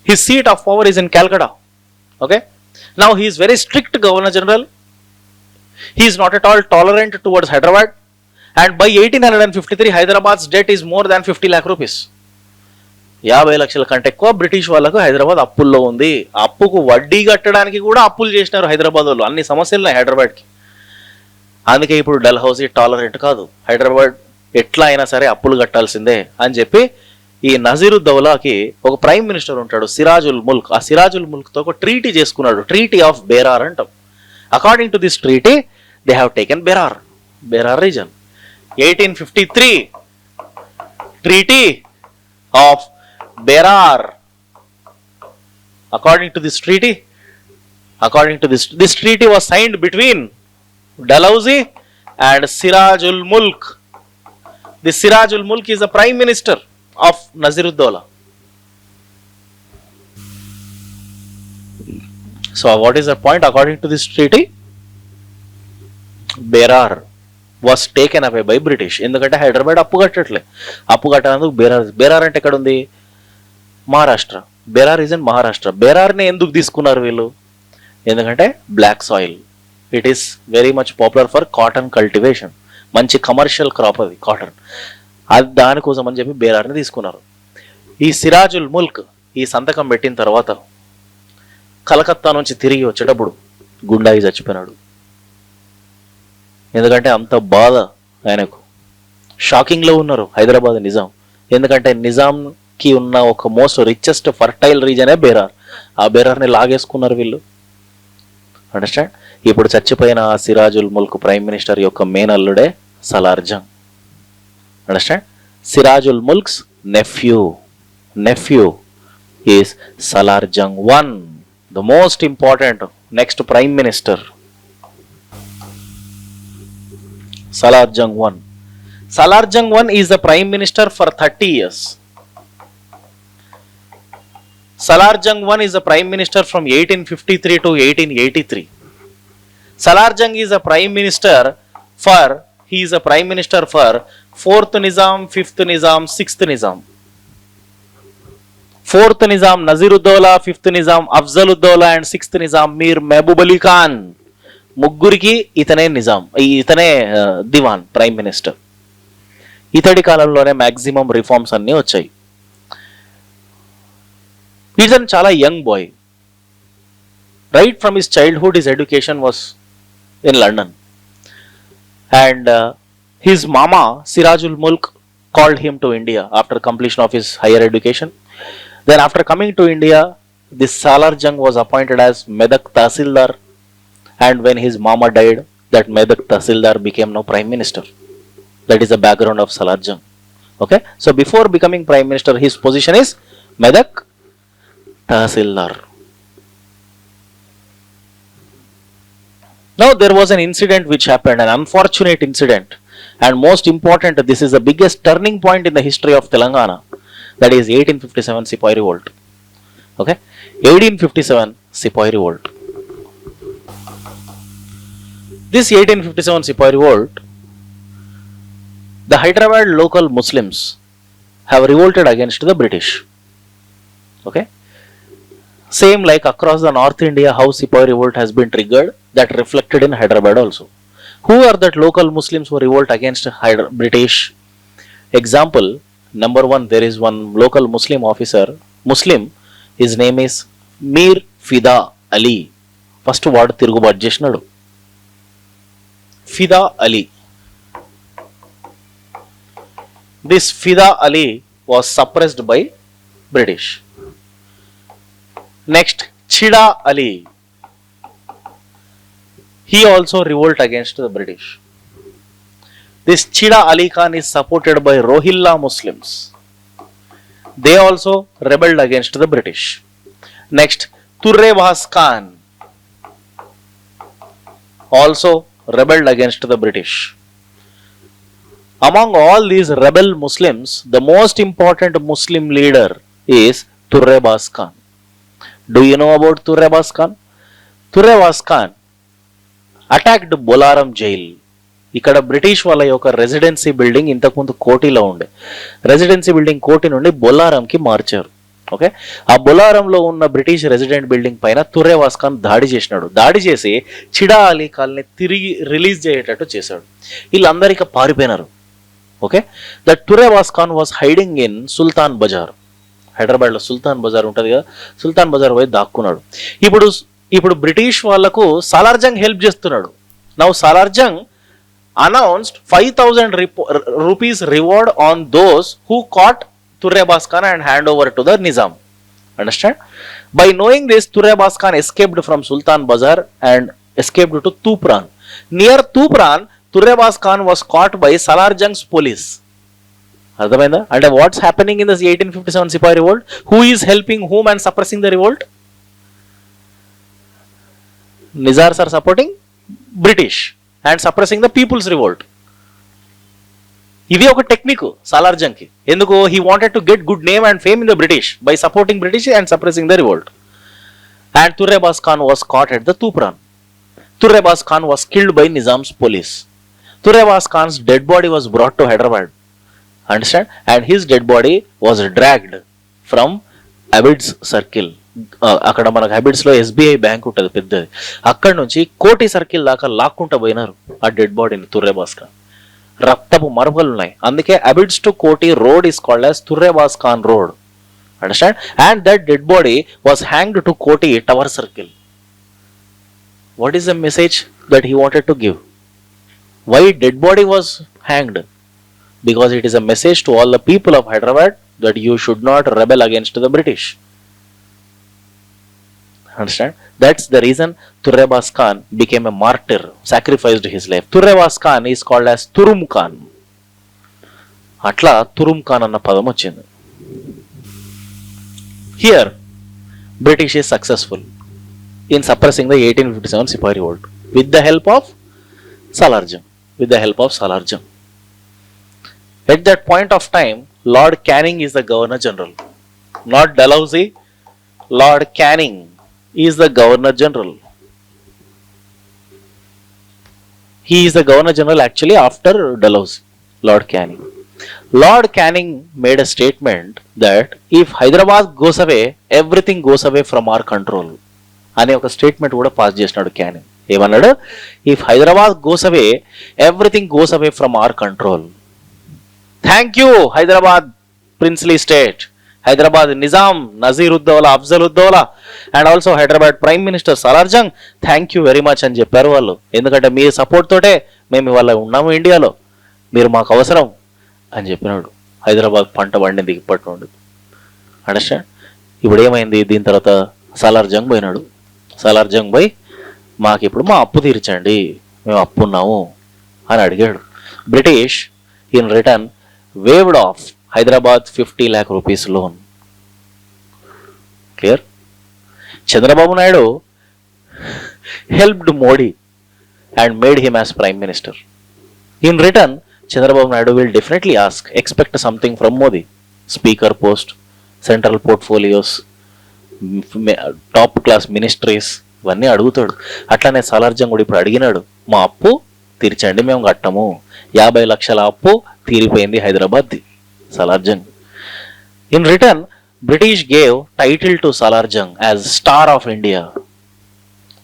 His seat of power is in Calcutta. Okay. Now he is very strict Governor General. He is not at all tolerant towards Hyderabad. And by 1853, Hyderabad's debt is more than 50 lakh rupees. 50 లక్షల కంటే ఎక్కువ British వాళ్ళకు హైదరాబాద్ అప్పుల్లో ఉంది. అప్పుకు వడ్డీ కట్టడానికి కూడా అప్పులు చేసినారు హైదరాబాద్ వాళ్ళు. అన్ని సమస్యలు ఉన్నాయి హైదరాబాద్కి. అందుకే ఇప్పుడు డల్హౌసీ టాలరెంట్ కాదు. హైదరాబాద్ ఎట్లా అయినా సరే అప్పులు కట్టాల్సిందే అని చెప్పి ఈ నజీరుద్దౌలాకి ఒక ప్రైమ్ మినిస్టర్ ఉంటాడు, సిరాజుల్ ముల్క్. ఆ సిరాజుల్ ముల్క్తో ఒక ట్రీటీ చేసుకున్నాడు, ట్రీటీ ఆఫ్ బేరార్ అంటాం. According to this treaty they have taken Berar reason. 1853 treaty of Berar. According to this treaty was signed between Dalhousie and Sirajul Mulk. This Sirajul Mulk is the prime minister of Naziruddaulah. So what is the point? According to this treaty, Berar was taken away by British. ఎందుకంటే హైదరాబాద్ అప్పు కట్టట్లే. అప్పు కట్టనందుకు బేరార్ అంటే ఎక్కడ ఉంది? Maharashtra. Berar is in Maharashtra. బేరార్ని ఎందుకు తీసుకున్నారు వీళ్ళు? ఎందుకంటే black soil. It is very much popular for cotton cultivation. మంచి కమర్షియల్ క్రాప్ అది కాటన్. అది దానికోసం అని చెప్పి బేరార్ని తీసుకున్నారు. ఈ సిరాజుల్ ముల్క్ ఈ సంతకం పెట్టిన తర్వాత కలకత్తా నుంచి తిరిగి వచ్చేటప్పుడు గుండాయి చచ్చిపోయినాడు. ఎందుకంటే అంత బాధ ఆయనకు. షాకింగ్లో ఉన్నారు హైదరాబాద్ నిజాం. ఎందుకంటే నిజాంకి ఉన్న ఒక మోస్ట్ రిచెస్ట్ ఫర్టైల్ రీజనే బేరార్. ఆ బేరార్ని లాగేసుకున్నారు వీళ్ళు. అండర్స్టాండ్? ఇప్పుడు చచ్చిపోయిన సిరాజుల్ ముల్క్ ప్రైమ్ మినిస్టర్ యొక్క మేనల్లుడే Salar Jung. Understand? Sirajul Mulk's nephew is Salar Jung I, the most important next prime minister. Salar Jung I. Salar Jung I is the prime minister for 30 years. Salar Jung I is the prime minister from 1853 to 1883. Salar Jung is a prime minister for 4th Nizam, 5th Nizam, 6th Nizam. 4th Nizam Naziruddaulah, 5th Nizam Afzaluddaulah and 6th Nizam Mir Mehboob Ali Khan. ముగ్గురికి ఇతనే నిజాం, ఇతనే దివాన్ prime minister. ఇతడి కాలంలోనే maximum reforms అన్నీ వచ్చాయి. ఈజన్ చాలా young boy. Right from his childhood his education was in London. And his మామా సిరాజుల్ Mulk called him to India after completion of his higher education. Then after coming to India, this Salar Jung was appointed as Medak Tahsildar. And when his mama died, that Medak Tahsildar became now prime minister. That is the background of Salar Jung. Okay, so before becoming prime minister, his position is Medak Tahsildar. Now there was an incident which happened, an unfortunate incident, and most important, this is the biggest turning point in the history of Telangana. That is 1857 Sepoy revolt. Okay, 1857 Sepoy revolt. This 1857 Sepoy revolt, the Hyderabad local Muslims have revolted against the British. Okay, same like across the North India how Sepoy revolt has been triggered, that reflected in Hyderabad also. Who are that local Muslims who revolt against British? Example number 1, there is one local Muslim officer, Muslim, his name is Mir Fida Ali. First word తిరుగుబాటు చేసినాడు Fida Ali. This Fida Ali was suppressed by British. Next, Chida Ali. He also revolt against the British. This Chida Ali Khan is supported by Rohilla Muslims. They also rebelled against the British. Next, Turrebas Khan also rebelled against the British. Among all these rebel Muslims, the most important Muslim leader is Turrebas Khan. Do you know about Turrebas Khan? Turrebas Khan attacked Bolaram jail. ఇక్కడ British వాళ్ళ యొక్క residency building ఇంతకుముందు కోటిలో ఉండే. Residency building కోటి నుండి బొల్లారంకి మార్చారు. Okay, ఆ బొల్లారంలో ఉన్న బ్రిటిష్ రెసిడెంట్ బిల్డింగ్ పైన తుర్రేవాస్ ఖాన్ దాడి చేసినాడు. దాడి చేసి చిడా అలీ ఖాన్ని తిరిగి రిలీజ్ చేసేటట్టు చేశాడు. వీళ్ళందరికీ పారిపోయినారు. Okay, that Turrebaz Khan was hiding in Sultan Bazar. హైదరాబాద్లో సుల్తాన్ బజార్ ఉంటుంది కదా, సుల్తాన్ బజార్ పోయి దాక్కున్నాడు. ఇప్పుడు బ్రిటిష్ వాళ్లకు సాలార్జంగ్ హెల్ప్ చేస్తున్నాడు. Now Salarjung announced 5,000 rupees reward on those who caught Turrebas Khan and hand over to the Nizam. Understand? By knowing this, Turrebas Khan escaped from Sultan Bazar and escaped to Tupran. Near Tupran, Turrebas Khan was caught by Salarjung's police. Ardhamainda? And what's happening in this 1857 Sipahi revolt? Who is helping whom and suppressing the revolt? Nizars are supporting British and suppressing the people's revolt. ఇది ఒక technique సాలార్జంగ్కి. ఎందుకు? He wanted to get good name and fame in the British by supporting British and suppressing the revolt. And Turrebaz Khan was caught at the Toopran. Turrebas Khan was killed by Nizam's police. Turrebas Khan's dead body was brought to Hyderabad. Understand? And his dead body was dragged from Abid's circle. అక్కడ మనకు హ్యాబిట్స్లో SBI bank ఉంటుంది పెద్దది, అక్కడ నుంచి కోటి circle దాకా లాక్కుంటూ పోయినారు ఆ డెడ్ బాడీని తుర్రేబాస్ ఖాన్. రక్తపు మరకలు ఉన్నాయి. అందుకే Abids to Koti road is called as Turrebaz Khan road. Understand? And that dead body was hanged to Koti tower circle. What is the message that he wanted to give? Why dead body was hanged? Because it is a message to all the people of Hyderabad that you should not rebel against the British. Understand? That's the reason Turrebas Khan became a martyr, sacrificed his life. Turrebas Khan is called as Turum Khan. Atla Turum Khan anna padam vachindi. Here, British is successful in suppressing the 1857 Sipahi revolt with the help of Salarjung. With the help of Salarjung. At that point of time, Lord Canning is the Governor General. Not Dalhousie, Lord Canning is the Governor General. He is the Governor General actually after Dalhousie, Lord Canning. Lord Canning made a statement that if Hyderabad goes away, everything goes away from our control. అనే ఒక statement కూడా pass చేసినాడు canning. ఏమన్నాడు? If Hyderabad goes away, everything goes away from our control. Thank you, Hyderabad princely state, Hyderabad Nizam, Naziruddaulah, Afzaluddaulah, and also Hyderabad Prime Minister Salarjung. Thank you very much అని చెప్పారు వాళ్ళు. ఎందుకంటే మీ support తోటే మేము ఇవాళ ఉన్నాము ఇండియాలో, మీరు మాకు అవసరం అని చెప్పినాడు. హైదరాబాద్ పంట పండింది ఇప్పటి నుండి. అండర్స్టాండ్? ఇప్పుడు ఏమైంది? దీని తర్వాత సాలార్జంగ్ పోయినాడు. సాలార్జంగ్ పోయి మాకు ఇప్పుడు మా అప్పు తీర్చండి, మేము అప్పు ఉన్నాము అని అడిగాడు. British in return waived off Hyderabad 50 lakh rupees loan. Clear? Chandrababu Naidu helped Modi and made him as Prime Minister. In return, Chandrababu Naidu will definitely expect something from Modi. Speaker post, central portfolios, top class ministries, ఇవన్నీ అడుగుతాడు. అట్లానే సాలార్జంగ్ కూడా ఇప్పుడు అడిగినాడు, మా అప్పు తీర్చండి, మేము కట్టము. 50 లక్షల అప్పు తీరిపోయింది హైదరాబాద్ది. Salarjung. In return, British gave title to Salarjung as star of India.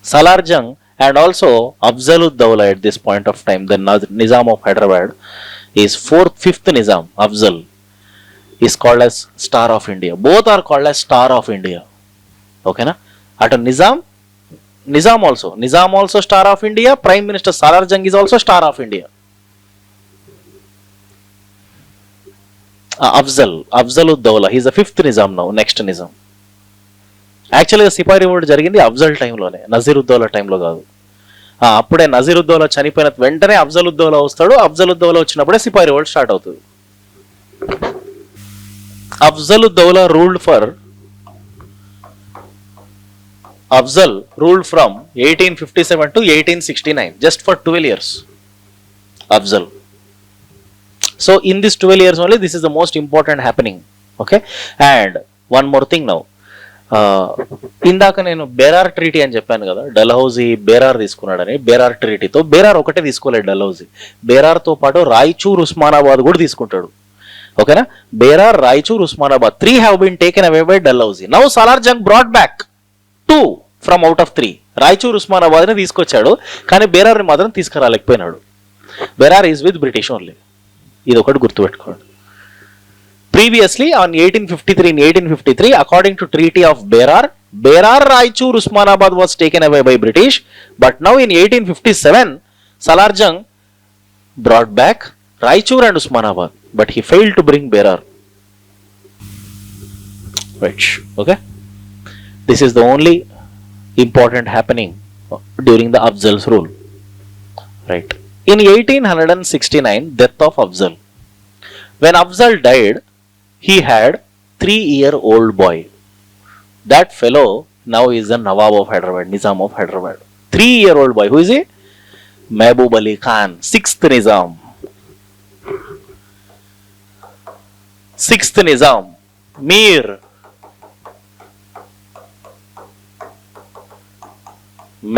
Salarjung and also Afzaluddaulah at this point of time, the Nizam of Hyderabad, is fifth Nizam, Afzal, is called as Star of India. Both are called as Star of India. Okay na? At Nizam also Star of India. Prime Minister Salarjung is also Star of India. Afzaluddaulah, he is the fifth Nizam now, next Nizam. యాక్చువల్గా సిపాయి revolt జరిగింది అఫ్జల్ టైంలోనే, నజీరుద్దౌలా టైంలో కాదు. అప్పుడే నజీరుద్దౌలా చనిపోయిన వెంటనే అఫ్జలుద్దౌలా వస్తాడు. అఫ్జలుద్దౌలా వచ్చినప్పుడే సిపాయి రివోల్ట్ స్టార్ట్ అవుతుంది. Afzal Dawla Afzal ruled from 1857 to 1869, just for 12 years. Afzal. So in this 12 years only, this is the most important happening. Okay, and one more thing now. ఇందాక నేను బేరార్ ట్రీటీ అని చెప్పాను కదా, డల్హౌజీ బేరార్ తీసుకున్నాడని. బేరార్ ట్రీటీతో బేరార్ ఒకటే తీసుకోలేదు Dalhousie, బేరార్తో పాటు రాయచూర్ ఉస్మానాబాద్ కూడా తీసుకుంటాడు. ఓకేనా, Berar, Raichur, Osmanabad 3 have been taken away by Dalhousie. Now Salar Jung brought back 2 from out of 3. Raichur, Osmanabad ని తీసుకొచ్చాడు, కానీ బేరార్ని మాత్రం తీసుకురాలేకపోయినాడు. Berar is with British only, ఇది ఒకటి గుర్తుపెట్టుకోండి. Previously, on 1853, according to Treaty of Berar, Raichur, Usmanabad was taken away by British. But now in 1857, Salar Jung brought back Raichur and Usmanabad, but he failed to bring Berar. Right. Okay. This is the only important happening during the Afzal's rule. Right. In 1869, death of Afzal. When Afzal died, he had 3-year-old boy. That fellow now is the Nawab of Hyderabad, Nizam of Hyderabad. 3-year-old boy. Who is he? Mehboob Ali Khan, 6th Nizam. 6th Nizam. Mir.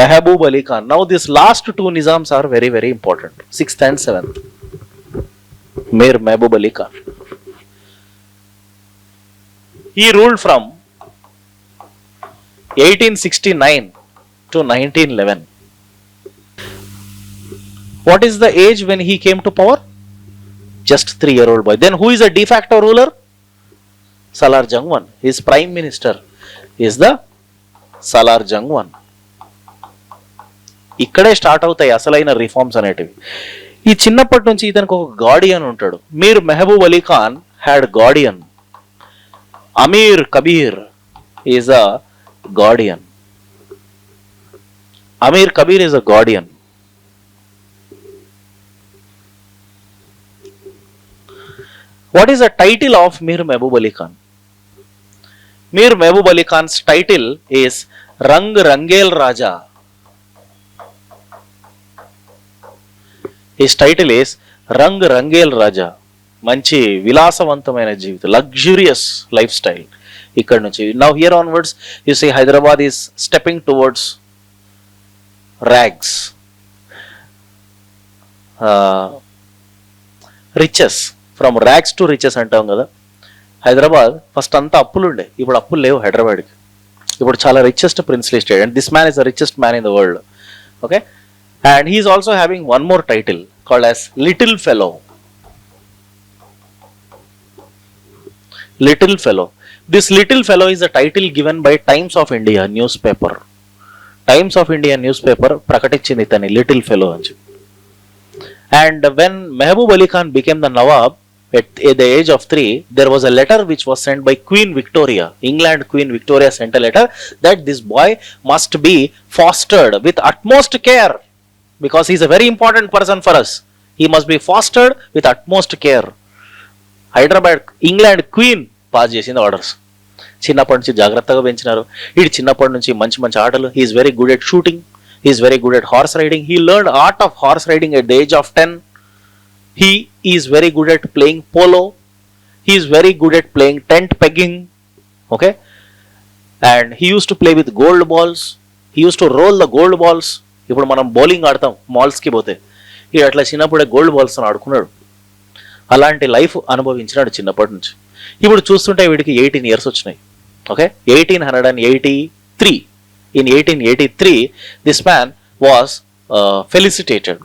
Mehboob Ali Khan. Now these last 2 Nizams are very, very important. 6th and 7th. Mir Mehboob Ali Khan. He ruled from 1869 to 1911. What is the age when he came to power? Just 3-year-old boy. Then who is the de facto ruler? Salar Jung I. His prime minister is the Salar Jung I. ఇక్కడే start అవుతాయి అసలైన reforms అనేటివి. ఈ చిన్నప్పటి నుంచి ఇతనికి ఒక guardian ఉంటాడు. Mir Mahbub Ali Khan had guardian. Amir Kabir is a guardian. Amir Kabir is a guardian. What is the title of Mir Mehboob Ali Khan? Mir Mehboob Ali Khan's title is Rang Rangel Raja. His title is Rang Rangel Raja. మంచి విలాసవంతమైన జీవితం, luxurious life style ఇక్కడ నుంచి. Now here onwards you see Hyderabad is stepping towards rags, riches, from rags to riches అంటాం కదా. Hyderabad first అంతా అప్పులు ఉండే, ఇప్పుడు అప్పులు లేవు హైదరాబాద్కి. ఇప్పుడు చాలా richest princely state, and this man is the richest man in the world. Okay, and he is also having one more title called as little fellow. Little fellow. This little fellow is a title given by Times of India newspaper. Times of India newspaper prakatichindi tani little fellow anji. And when Mehboob Ali Khan became the Nawab at the age of 3, there was a letter which was sent by Queen Victoria. England Queen Victoria sent a letter that this boy must be fostered with utmost care, because he is a very important person for us. He must be fostered with utmost care. Hyderabad England queen pass చేసింది orders. చిన్నప్పటి నుంచి జాగ్రత్తగా పెంచినారు. ఇది చిన్నప్పటి నుంచి మంచి మంచి ఆటలు. He's very good at shooting, he's very good at horse riding. He learn art of horse riding at the age of 10. He is very good at playing polo. He is very good at playing tent pegging. Okay, and he use to play with gold balls. He use to roll the gold balls. ఇప్పుడు మనం bowling ఆడతాం మాల్స్కి పోతే, ఇది అట్లా చిన్నప్పుడే gold balls ఆడుకున్నాడు. అలాంటి life అనుభవించినాడు చిన్నప్పటి నుంచి. ఇప్పుడు చూస్తుంటే వీడికి 18 years వచ్చినాయి. Okay, 1883. In 1883, this man was felicitated.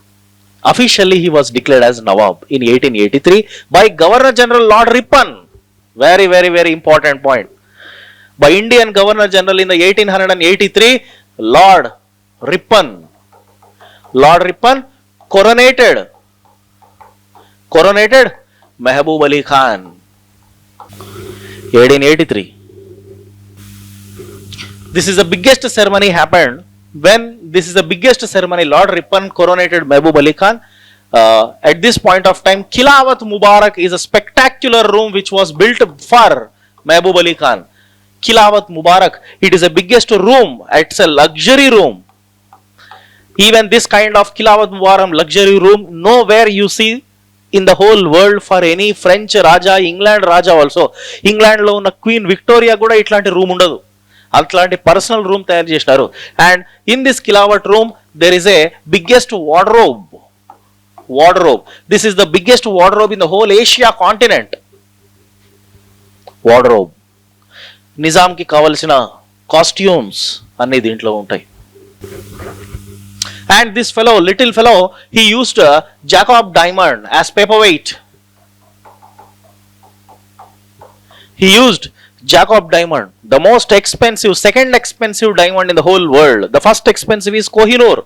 Officially, he was declared as Nawab in 1883 by Governor General Lord Ripon. Very, very, very important point. By Indian Governor General in the 1883, Lord Ripon. Lord Ripon coronated Mehboob Ali Khan. 1883. This is the biggest ceremony happened. When this is the biggest ceremony, Lord Ripon coronated Mehboob Ali Khan. at this point of time, Khilafat Mubarak is a spectacular room which was built for Mehboob Ali Khan. Khilafat Mubarak, it is the biggest room, it's a luxury room. Even this kind of Khilafat Mubarak luxury room, nowhere you see in the whole world for any French Raja, England Raja also. England lo ఉన్న Queen Victoria కూడా ఇట్లాంటి room ఉండదు, అట్లాంటి personal room తయారు చేసినారు. And in this Khilafat room there is a biggest wardrobe. This is the biggest wardrobe in the whole Asia continent. Wardrobe. నిజాంకి కావలసిన costumes అన్ని దీంట్లో ఉంటాయి. And this fellow, little fellow, he used Jacob diamond as paperweight. He used Jacob diamond, the most expensive, second expensive diamond in the whole world. The first expensive is Kohinoor,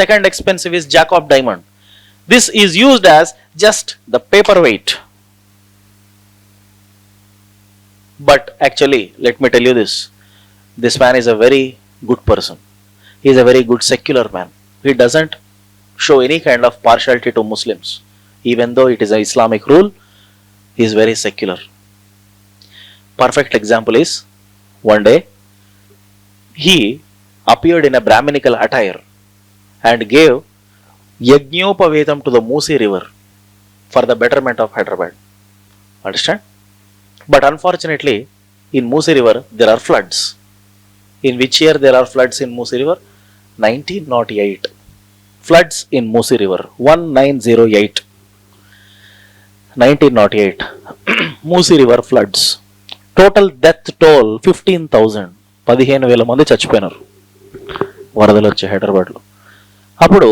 second expensive is Jacob diamond. This is used as just the paperweight. But actually, let me tell you this man is a very good person. He is a very good secular man. He doesn't show any kind of partiality to Muslims. Even though it is an Islamic rule, he is very secular. Perfect example is, one day, he appeared in a Brahminical attire and gave Yajñopavetam to the Musi river for the betterment of Hyderabad. Understand? But unfortunately, in Musi river, there are floods. In which year there are floods in Musi river? 1908. Floods in Musi river. 1908. 1908. Musi river floods. Total death toll 15,000. 15,000 మంది చచ్చిపోయినారు వరదలు వచ్చి హైదరాబాద్లో. అప్పుడు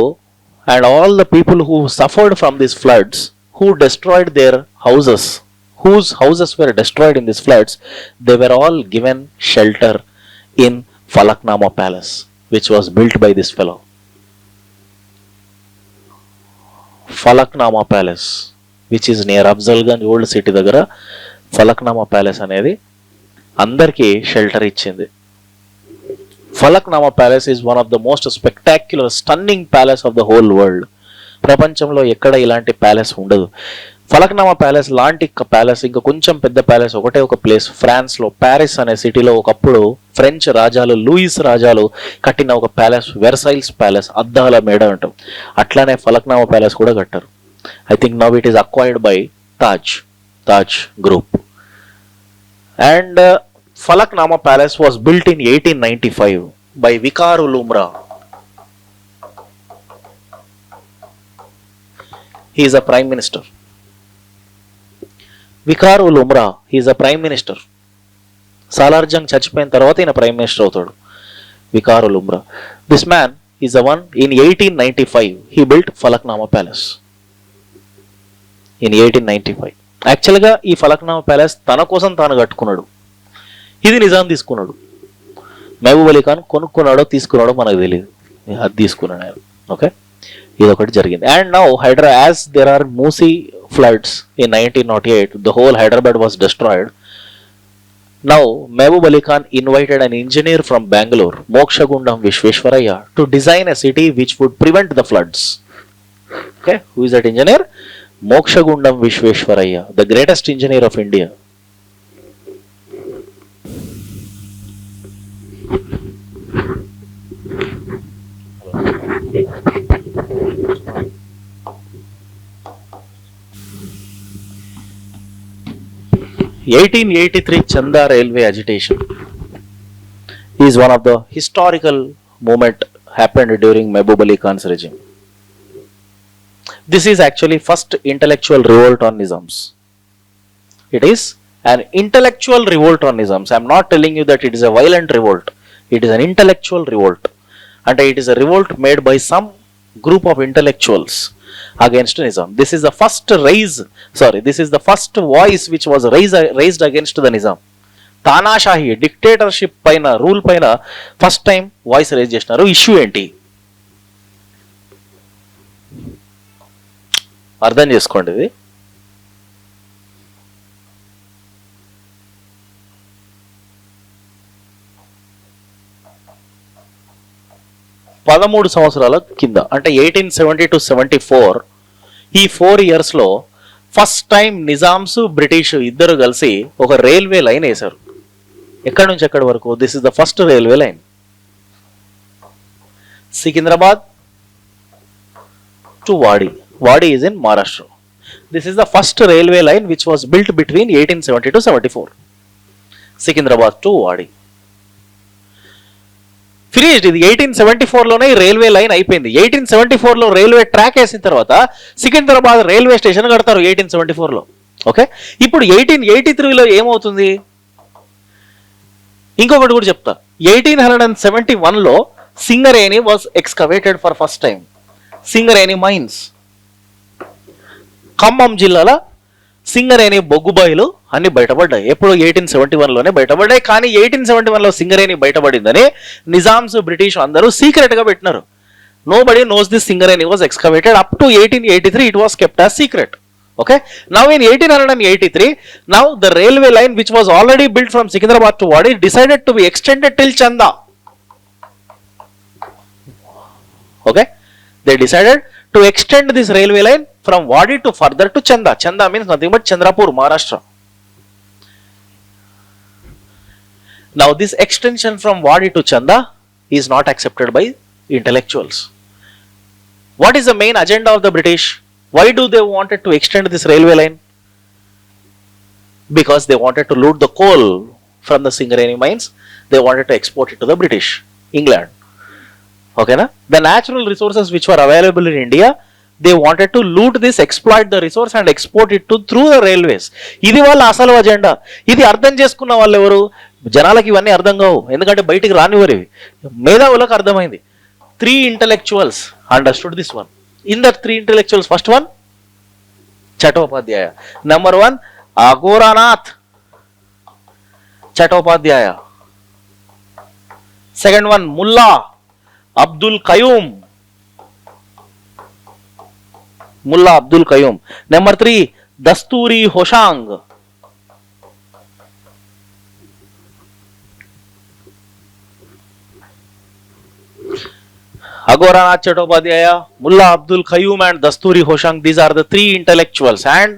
and all the people who suffered from these floods, who destroyed their houses, whose houses were destroyed in these floods, they were all given shelter in Falaknama Palace, which was built by this fellow. Falaknama Palace, which is near Afzalganj old city దగ్గర Falaknama Palace అనేది అందరికీ shelter ఇచ్చింది. Falaknama Palace is one of the most spectacular, stunning palace of the whole world. ప్రపంచంలో ఎక్కడ ఇలాంటి palace ఉండదు. Falaknuma palace లాంటి palace ఇంకా కొంచెం పెద్ద ప్యాలెస్ ఒకటే ఒక ప్లేస్ ఫ్రాన్స్లో, ప్యారిస్ అనే సిటీలో ఒకప్పుడు ఫ్రెంచ్ రాజాలు, లూయిస్ రాజాలు కట్టిన ఒక ప్యాలెస్, వెర్సైల్స్ ప్యాలెస్, అద్దాల మేడ అంటాం. అట్లానే ఫలక్నామా ప్యాలెస్ కూడా కట్టారు. I think now it is acquired by Taj group. And Falaknama Palace was built in 1895 by Vikar-ul Umrah. He is a prime minister. Vikar-ul Umrah, he is a prime minister. Salarjung చచ్చిపోయిన తర్వాత ఈయన prime minister అవుతాడు. Vikar-ul Umrah. This man is the one in 1895 he built Falaknama Palace. In 1895. యాక్చువల్గా ఈ Falaknuma palace తన కోసం తాను కట్టుకున్నాడు. ఇది నిజాం తీసుకున్నాడు. మహబూబ్ అలీ ఖాన్ కొనుక్కున్నాడో తీసుకున్నాడో మనకు తెలియదు, అది తీసుకున్నాడు ఆయన. ఓకే, ఇది ఒకటి జరిగింది. And now as there are Musi floods in 1908, the whole Hyderabad was destroyed. Now Mahbub Ali Khan invited an engineer from Bengaluru, Mokshagundam Visvesvaraya, to design a city which would prevent the floods. Okay, who is that engineer? Mokshagundam Visvesvaraya, the greatest engineer of India. The 1883 Chanda railway agitation is one of the historical movement happened during Mehboob Ali Khan's regime. This is actually first intellectual revolt on Nizams. It is an intellectual revolt on Nizams. I am not telling you that it is a violent revolt. It is an intellectual revolt. And it is a revolt made by some group of intellectuals against Nizam. This is the first voice which was raised against the Nizam. తానాషాహి, dictatorship పైన, rule పైన first time voice raise చేసినారు. Issue ఏంటి అర్థం చేసుకోండి. ఇది పదమూడు సంవత్సరాల కింద, అంటే 1870 to 74 ఈ 4 yearsలో ఫస్ట్ టైం నిజామ్స్ బ్రిటిష్ ఇద్దరు కలిసి ఒక రైల్వే లైన్ వేశారు. ఎక్కడి నుంచి ఎక్కడి వరకు? This is the first railway line. Secunderabad to వాడి. వాడి is in Maharashtra. This is the first railway line which was built between 1870 to 74. Secunderabad to Wadi. Finished. ఇది 1874లోనే రైల్వే లైన్ అయిపోయింది. 1874లో రైల్వే ట్రాక్ వేసిన తర్వాత సికింద్రాబాద్ రైల్వే స్టేషన్ కడతారు 1874లో. Okay, ఇప్పుడు 1883లో ఏమవుతుంది? ఇంకొకటి కూడా చెప్తా. 1871లో Singareni was excavated for first time. Singareni mines Khammam జిల్లాలో సింగరేణి బొగ్గుబాయిలు అన్ని బయటపడ్డాయి. ఎప్పుడు? 1871లోనే బయటపడ్డాయి. కానీ 1871లో సింగరేణి బయటపడిందని నిజామ్స్ బ్రిటిష్ అందరూ సీక్రెట్ గా పెట్టినారు. Nobody knows this Singareni was excavated up to 1883. It was kept as secret. Okay, now in 1883, now the railway line which was already built from Secunderabad to Wadi decided to be extended till Chanda. Okay, they decided to extend this railway line from Wadi to further to Chanda. Chanda means nothing but Chandrapur, Maharashtra. Now this extension from Wadi to Chanda is not accepted by intellectuals. What is the main agenda of the British? Why do they wanted to extend this railway line? Because they wanted to loot the coal from the Singareni mines. They wanted to export it to the British, England. Okay, na? The natural resources which were available in India, they wanted to loot this, exploit the resource and export it to through the railways. ఇది వాళ్ళ అసలు agenda. ఇది అర్థం చేసుకున్న వాళ్ళు ఎవరు? జనాలకి ఇవన్నీ అర్థం కావు, ఎందుకంటే బయటికి రానివ్వరు. మేధావులకు అర్థమైంది. 3 intellectuals understood this one. In the 3 intellectuals, first one Chattopadhyaya, number 1 Agoranath Chattopadhyaya, second one Mullah Abdul Qayyum, Mullah Abdul Qayyum, number 3 Dasturi Hoshang, Agoranath Chattopadhyaya, Mullah Abdul Qayyum and Dasturi Hoshang. These are the 3 intellectuals, and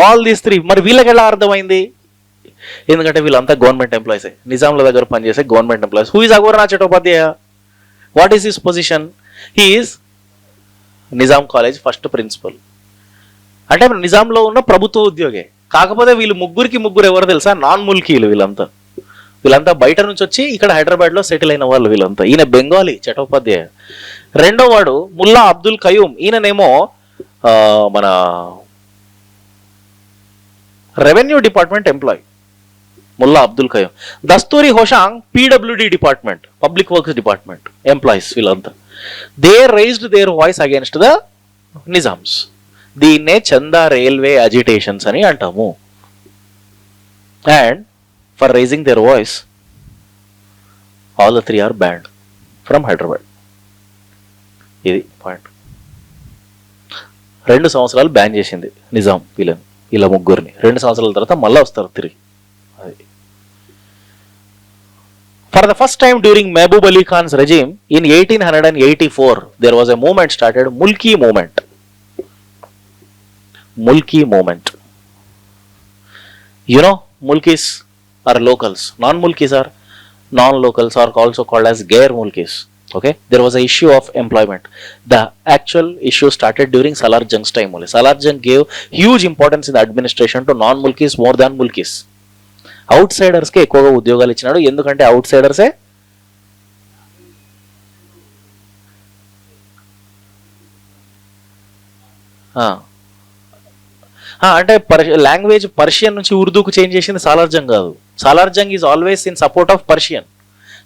all these 3 మరి వీళ్ళకి ఎలా అర్థమైంది? ఎందుకంటే వీళ్ళంతా government employees, నిజాంల దగ్గర పనిచేసే government employees. Who is Agoranath Chattopadhyaya? What is his position? He is Nizam college first principal. అంటే నిజాంలో ఉన్న ప్రభుత్వ ఉద్యోగే. కాకపోతే వీళ్ళు ముగ్గురు ఎవరు తెలుసా? నాన్ ముల్కీలు. వీళ్ళంతా బయట నుంచి వచ్చి ఇక్కడ హైదరాబాద్ లో సెటిల్ అయిన వాళ్ళు వీళ్ళంతా. ఈయన బెంగాలీ చటోపాధ్యాయ. రెండో వాడు ముల్లా అబ్దుల్ ఖయూమ్. ఈయననేమో మన revenue department employee, Mulla Abdul Qayyum. Dasturi Hoshang PWD department, public works department employees వీళ్ళంతా. They raised their voice against the Nizams. దీన్నే చందా రైల్వే అజిటేషన్స్ అని అంటాము. And for raising their voice, all the 3 are banned from Hyderabad. ఇది పాయింట్. 2 సంవత్సరాలు బ్యాన్ చేసింది నిజాం వీళ్ళ ముగ్గురిని. 2 సంవత్సరాల తర్వాత మళ్ళీ వస్తారు తిరిగి. For the first time during Mehboob Ali Khan's regime in 1884, there was a movement started, Mulki Movement. Mulki Movement. You know, Mulkis are locals. Non-Mulkis are non-locals, are also called as Gair Mulkis. Okay, there was an issue of employment. The actual issue started during Salar Jung's time only. Salar Jung gave huge importance in the administration to non-Mulkis more than Mulkis. Outsiders కే ఎక్కువగా ఉద్యోగాలు ఇచ్చినాడు. ఎందుకంటే అవుట్సైడర్సే అంటే language Persian నుంచి ఉర్దూకు change చేసింది సాలార్ జంగ్ కాదు. Salar Jung is always in support of Persian.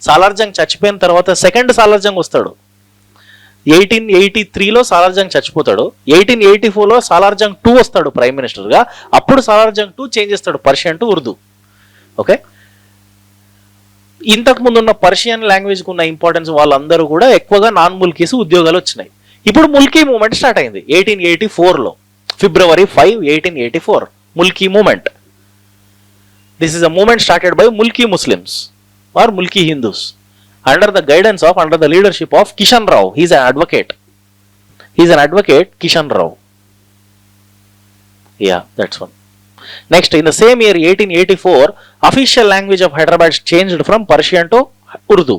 Salar Jung చచ్చిపోయిన తర్వాత సెకండ్ సాలార్ జంగ్ వస్తాడు. 1883లో సాలార్ జంగ్ చచ్చిపోతాడు. 1884లో సాలార్ జంగ్ 2 వస్తాడు ప్రైమ్ మినిస్టర్గా. అప్పుడు సాలార్ జంగ్ 2 చేంజ్ చేస్తాడు పర్షియన్ టు ఉర్దూ. ఓకే, ఇంతకు ముందు ఉన్న పర్షియన్ లాంగ్వేజ్కి ఉన్న ఇంపార్టెన్స్ వాళ్ళందరూ కూడా ఎక్కువగా నాన్ ముల్కీస్ ఉద్యోగాలు వచ్చినాయి. ఇప్పుడు ముల్కీ మూవ్మెంట్ స్టార్ట్ అయింది 1884లో. February 5, 1884, Mulki Movement. This is a movement started by Mulki Muslims or Mulki Hindus under the leadership of Kishan Rao. He is an advocate. Kishan Rao. Yeah, that's one. Next, in the same year 1884, official language of Hyderabad changed from Persian to Urdu.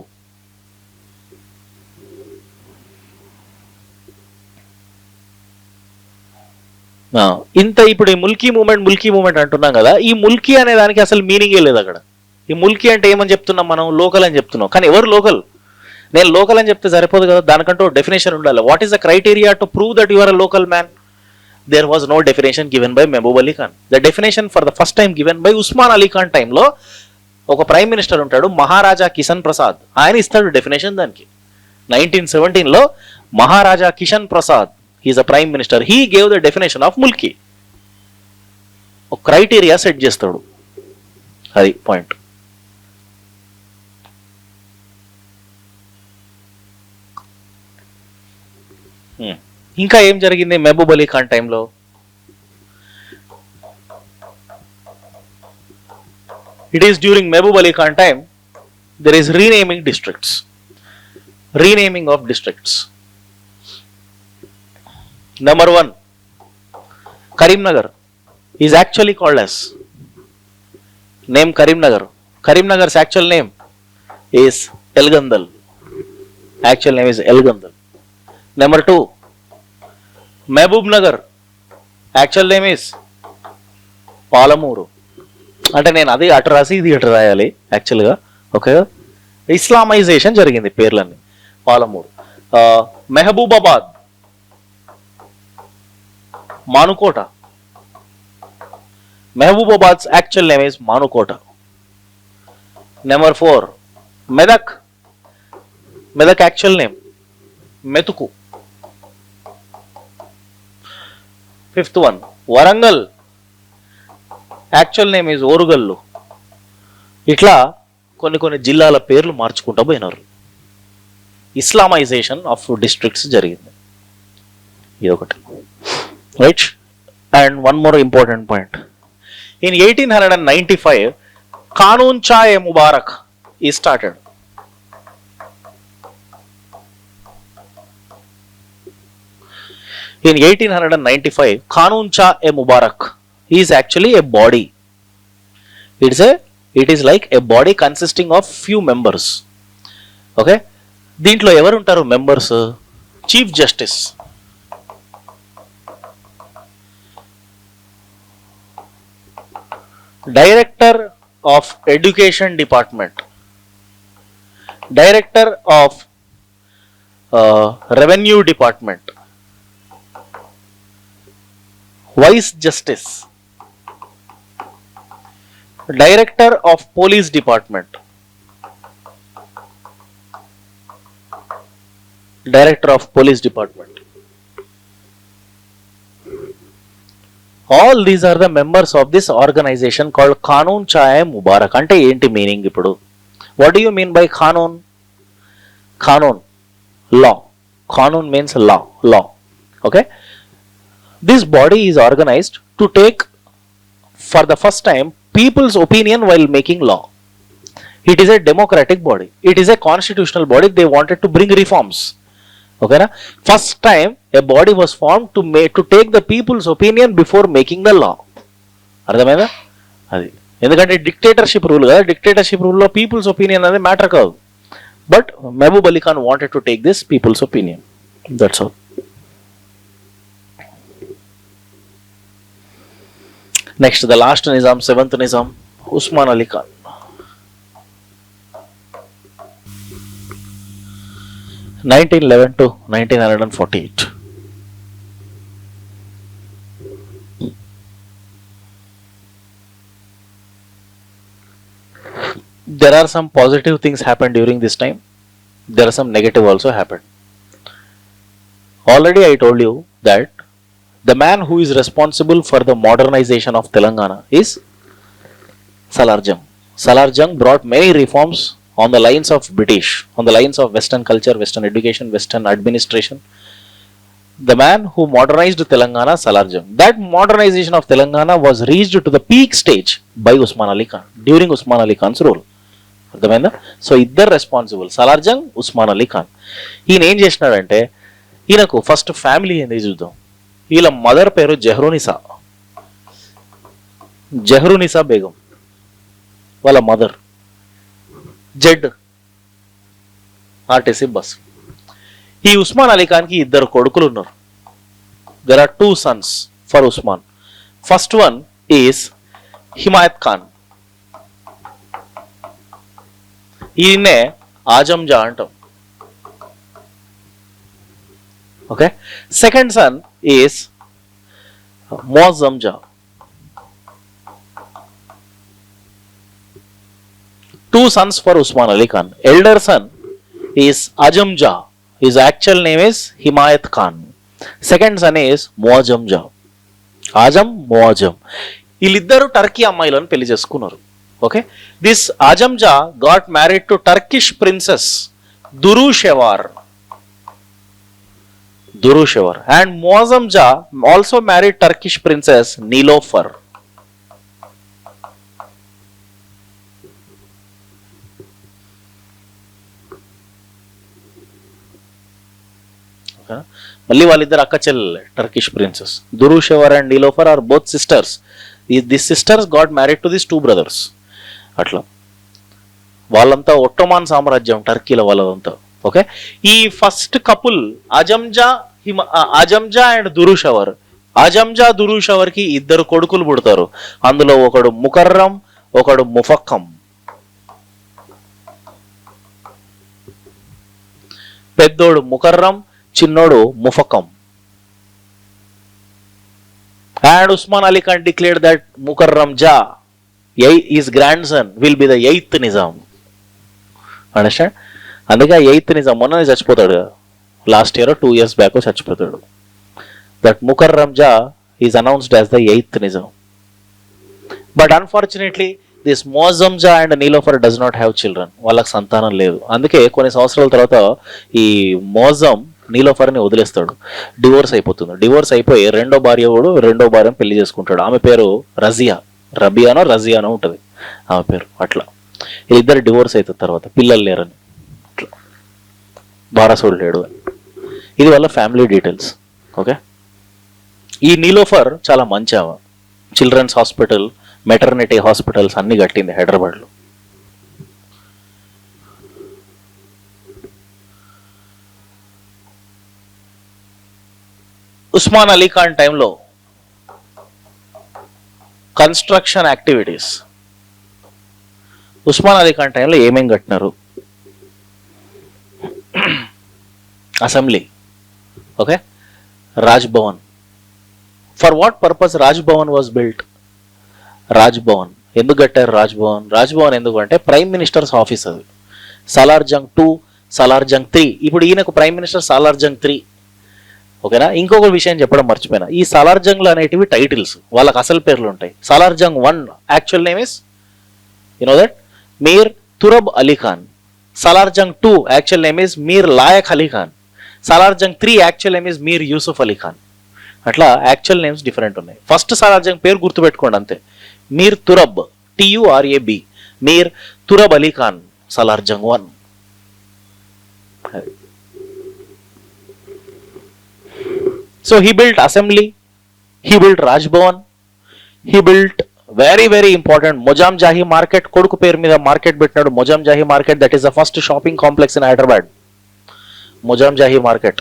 ఇంత ఇప్పుడు ఈ Mulki moment అంటున్నాం కదా, ఈ ముల్కీ అనే దానికి అసలు మీనింగే లేదు అక్కడ. ఈ ముల్కీ అంటే ఏమని చెప్తున్నాం మనం, లోకల్ అని చెప్తున్నాం. కానీ ఎవరు లోకల్? నేను లోకల్ అని చెప్తే సరిపోదు కదా, దానికంటూ డెఫినేషన్ ఉండాలి. What is the criteria to prove that you are a local man? There was no definition given by Mehboob Ali Khan. The definition for the first time given by Usman Ali Khan time లో ఒక prime minister ఉంటాడు, మహారాజా కిషన్ ప్రసాద్. ఆయన ఇస్తాడు definition దానికి. 1917లో Maharaja Kishan Prasad, he is a prime minister, he gave the definition of Mulki. ఒక criteria set చేస్తాడు. అది పాయింట్. ఇంకా ఏం జరిగింది మహబూబ్ అలీ ఖాన్ టైంలో? It is during Mahboob Ali Khan time there is renaming districts. Renaming of districts. Number 1, Karimnagar is actually called as name Karimnagar. Karimnagar's actual name is Elgandal. Actual name is Elgandal. Number 2, Mehboob Nagar. Actual name is Palamuru. అంటే నేను అది అటు రాసి ఇది ఇటు రాయాలి యాక్చువల్గా. Okay, Islamization జరిగింది పేర్లన్నీ. Palamuru. Mahabubabad, Manukota. Mahabubabad's actual name is Manukota. Number 4, Medak. Medak actual name Methuku. 5th one, Warangal. Actual name is Orugallu. ఇట్లా కొన్ని జిల్లాల పేర్లు మార్చుకుంటూ పోయినారు. ఇస్లామైజేషన్ ఆఫ్ డిస్ట్రిక్ట్స్ జరిగింది. ఇదొకటి, right. And one more important point. In 1895 కానూన్ Cha Mubarak ఈ started. In 1895, Kanun Cha e Mubarak is actually a body. It is like a body consisting of few members. Okay? దీంట్లో ఎవరు ఉంటారు members? Chief justice, director of education department, director of revenue department, vice justice, director of police department, director of police department. All these are the members of this organization called Qanun Cha Mubarak. అంటే ఏంటి meaning ఇప్పుడు? What do you mean by Qanun? Qanun law. Qanun means law. Okay. This body is organized to take for the first time people's opinion while making law. It is a democratic body. It is a constitutional body. They wanted to bring reforms. Okay na? First time a body was formed to take the people's opinion before making the law. అర్థమైందా? అది ఎందుకంటే dictatorship rule కదా, dictatorship రూల్లో peoples opinion అనేది matter కాదు. But Mehboob Ali Khan wanted to take this people's opinion. That's all. Next, the last Nizam, 7th Nizam, Usman Ali Khan. 1911 to 1948. There are some positive things happened during this time. There are some negative also happened. Already I told you that the man who is responsible for the modernization of Telangana is Salarjung. Salarjung brought many reforms on the lines of British, on the lines of Western culture, Western education, Western administration. The man who modernized Telangana, Salarjung. That modernization of Telangana was reached to the peak stage by Usman Ali Khan, during Usman Ali Khan's rule. అర్థమైందా? So ఇద్దరు responsible, Salar Jung, Osman Ali Khan. ఈయన ఏం చేసినాడంటే, ఈయనకు first family ఏంది చూద్దాం. వీళ్ళ mother పేరు జహ్రోనిసా. జహరునిసా బేగం వాళ్ళ మదర్. Z RTC bus. ఈ ఉస్మాన్ అలీ ఖాన్కి ఇద్దరు కొడుకులు ఉన్నారు. There are 2 sons for Osman. First one is Himayat Khan. ఈయన్నే ఆజంజా అంటాం. Okay. Second son is Moazzamjah. 2 sons for Usman Ali Khan. Elder son is Ajamja. His actual name is Himayat Khan. Second son is Muazzamja. Ajam, Muazzam. వీళ్ళిద్దరు Turkey అమ్మాయిలను పెళ్లి చేసుకున్నారు. Okay. This Azamjah got married to Turkish princess Durrushehvar. And Muazzamja also married Turkish princess Nilofer. మళ్ళీ వాళ్ళిద్దరు అక్క చెల్లెలే Turkish princess. Durrushehvar and Nilofer are both sisters. This sisters got married to this 2 brothers. అట్లా వాళ్ళంతా Ottoman సామ్రాజ్యం టర్కీలో వాళ్ళదంతా. Okay. ఈ first couple Azamjah and Durrushehvar. Azamjah Durrushehvar కి ఇద్దరు కొడుకులు పుడతారు. అందులో ఒకడు ముకర్రం, ఒకడు ముఫక్కం. పెద్దోడు ముకర్రం, చిన్నోడు ముఫక్కం. And Usman Ali Khan declared that Mukarram Ja, his grandson, will be the 8th Nizam. Understand? అందుకే 8th Nizam మొన్ననే చచ్చిపోతాడు. లాస్ట్ ఇయర్ 2 years బ్యాక్ చచ్చిపోతాడు. That Mukarram Jah is announced as the 8th Nizam. But unfortunately this Moazzamjah and Nilofer does not have children. వాళ్ళకి సంతానం లేదు. అందుకే కొన్ని సంవత్సరాల తర్వాత ఈ మోజం నీలోఫర్ని వదిలేస్తాడు. డివోర్స్ అయిపోతుంది. డివోర్స్ అయిపోయి రెండో భార్య పెళ్లి చేసుకుంటాడు. ఆమె పేరు రజియా. రబియానో రజియానో ఉంటుంది ఆమె పేరు. అట్లా వీళ్ళిద్దరు డివోర్స్ అవుతుంది. తర్వాత పిల్లలు లేరని, అట్లా వారసుడు లేడు అని. ఇది వాళ్ళ ఫ్యామిలీ డీటెయిల్స్. ఓకే. ఈ నీలోఫర్ చాలా మంచి ఆమె. చిల్డ్రన్స్ హాస్పిటల్, మెటర్నిటీ హాస్పిటల్స్ అన్ని కట్టింది హైదరాబాద్లో. ఉస్మాన్ అలీ ఖాన్ టైంలో కన్స్ట్రక్షన్ యాక్టివిటీస్. ఉస్మాన్ అలీ ఖాన్ టైంలో ఏమేం కట్టినారు? Assembly. Okay. Raj Bhavan. For what purpose Raj Bhavan was built? Raj Bhavan ఎందుకు కట్టారు? రాజ్ భవన్ ఎందుకంటే ప్రైమ్ మినిస్టర్స్ ఆఫీస్ అది. సాలార్జంగ్ 2, సాలార్జంగ్ 3. ఇప్పుడు ఈయనకు ప్రైమ్ మినిస్టర్ సాలార్జంగ్ 3. ఓకేనా. ఇంకొక విషయం చెప్పడం మర్చిపోయినా. ఈ సాలార్జంగ్లు అనేటివి టైటిల్స్, వాళ్ళకి అసలు పేర్లు ఉంటాయి. Salarjung 1 actual name is that Mir Turab Ali Khan. Salarjung 2 actual name is Mir Laiq Ali Khan. Salarjung 3 actual name is Mir Yousuf Ali Khan. అట్లా యాక్చువల్ నేమ్స్ డిఫరెంట్ ఉన్నాయి. ఫస్ట్ సాలార్జంగ్ పేరు గుర్తుపెట్టుకోండి అంతే. మీర్ Turab, TURAB, Mir Turab Ali Khan, Salar Jung 1. So he built assembly, he built Raj Bhavan, he built very important Mojam Jahi market. Koduku పేరు మీద market పెట్టినాడు. Mojam Jahi market, that is the first shopping complex in Hyderabad. Mojam Jahi market.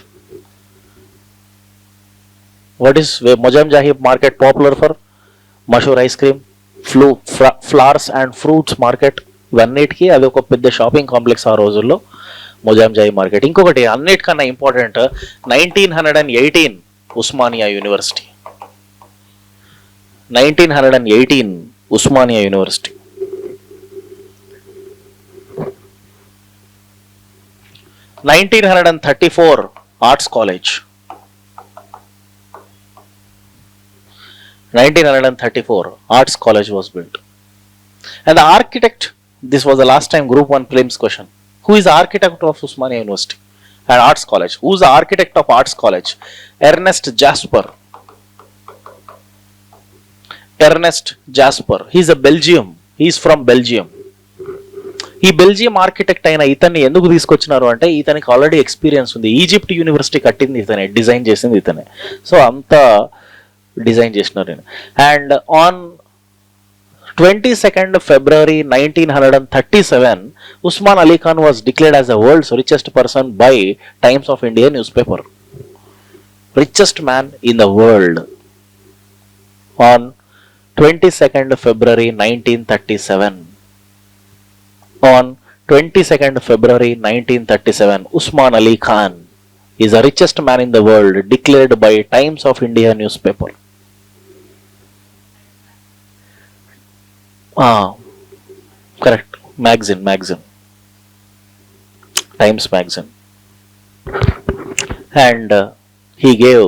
What is Mojam Jahi market popular for? Mashur ice cream, flowers and fruits market. ఇవన్నిటికీ అది ఒక పెద్ద shopping complex ఆ రోజుల్లో మొజాం జాయి market. ఇంకొకటి అన్నిటికన్నా important, 1918 Osmania university. 1918 Osmania university. 1934 arts college. 1934 arts college was built. And the architect, this was the last time group 1 prelims question. Who is the architect of Usmania University and Arts College? Who is the architect of Arts College? Ernest Jasper. He is a Belgium. He is from Belgium. ఈ Belgium architect అయిన ఇతన్ని ఎందుకు తీసుకొచ్చినారు అంటే ఇతనికి already experience ఉంది. Egypt university కట్టింది ఇతనే, డిజైన్ చేసింది ఇతనే. సో అంతా డిజైన్ చేసినారు. And on 22nd February 1937, Usman Ali Khan was declared as the world's richest person by Times of India newspaper. Richest man in the world on 22nd February 1937. On 22nd February 1937, Usman Ali Khan is the richest man in the world declared by Times of India newspaper. Correct. Magazine. Times magazine. And he gave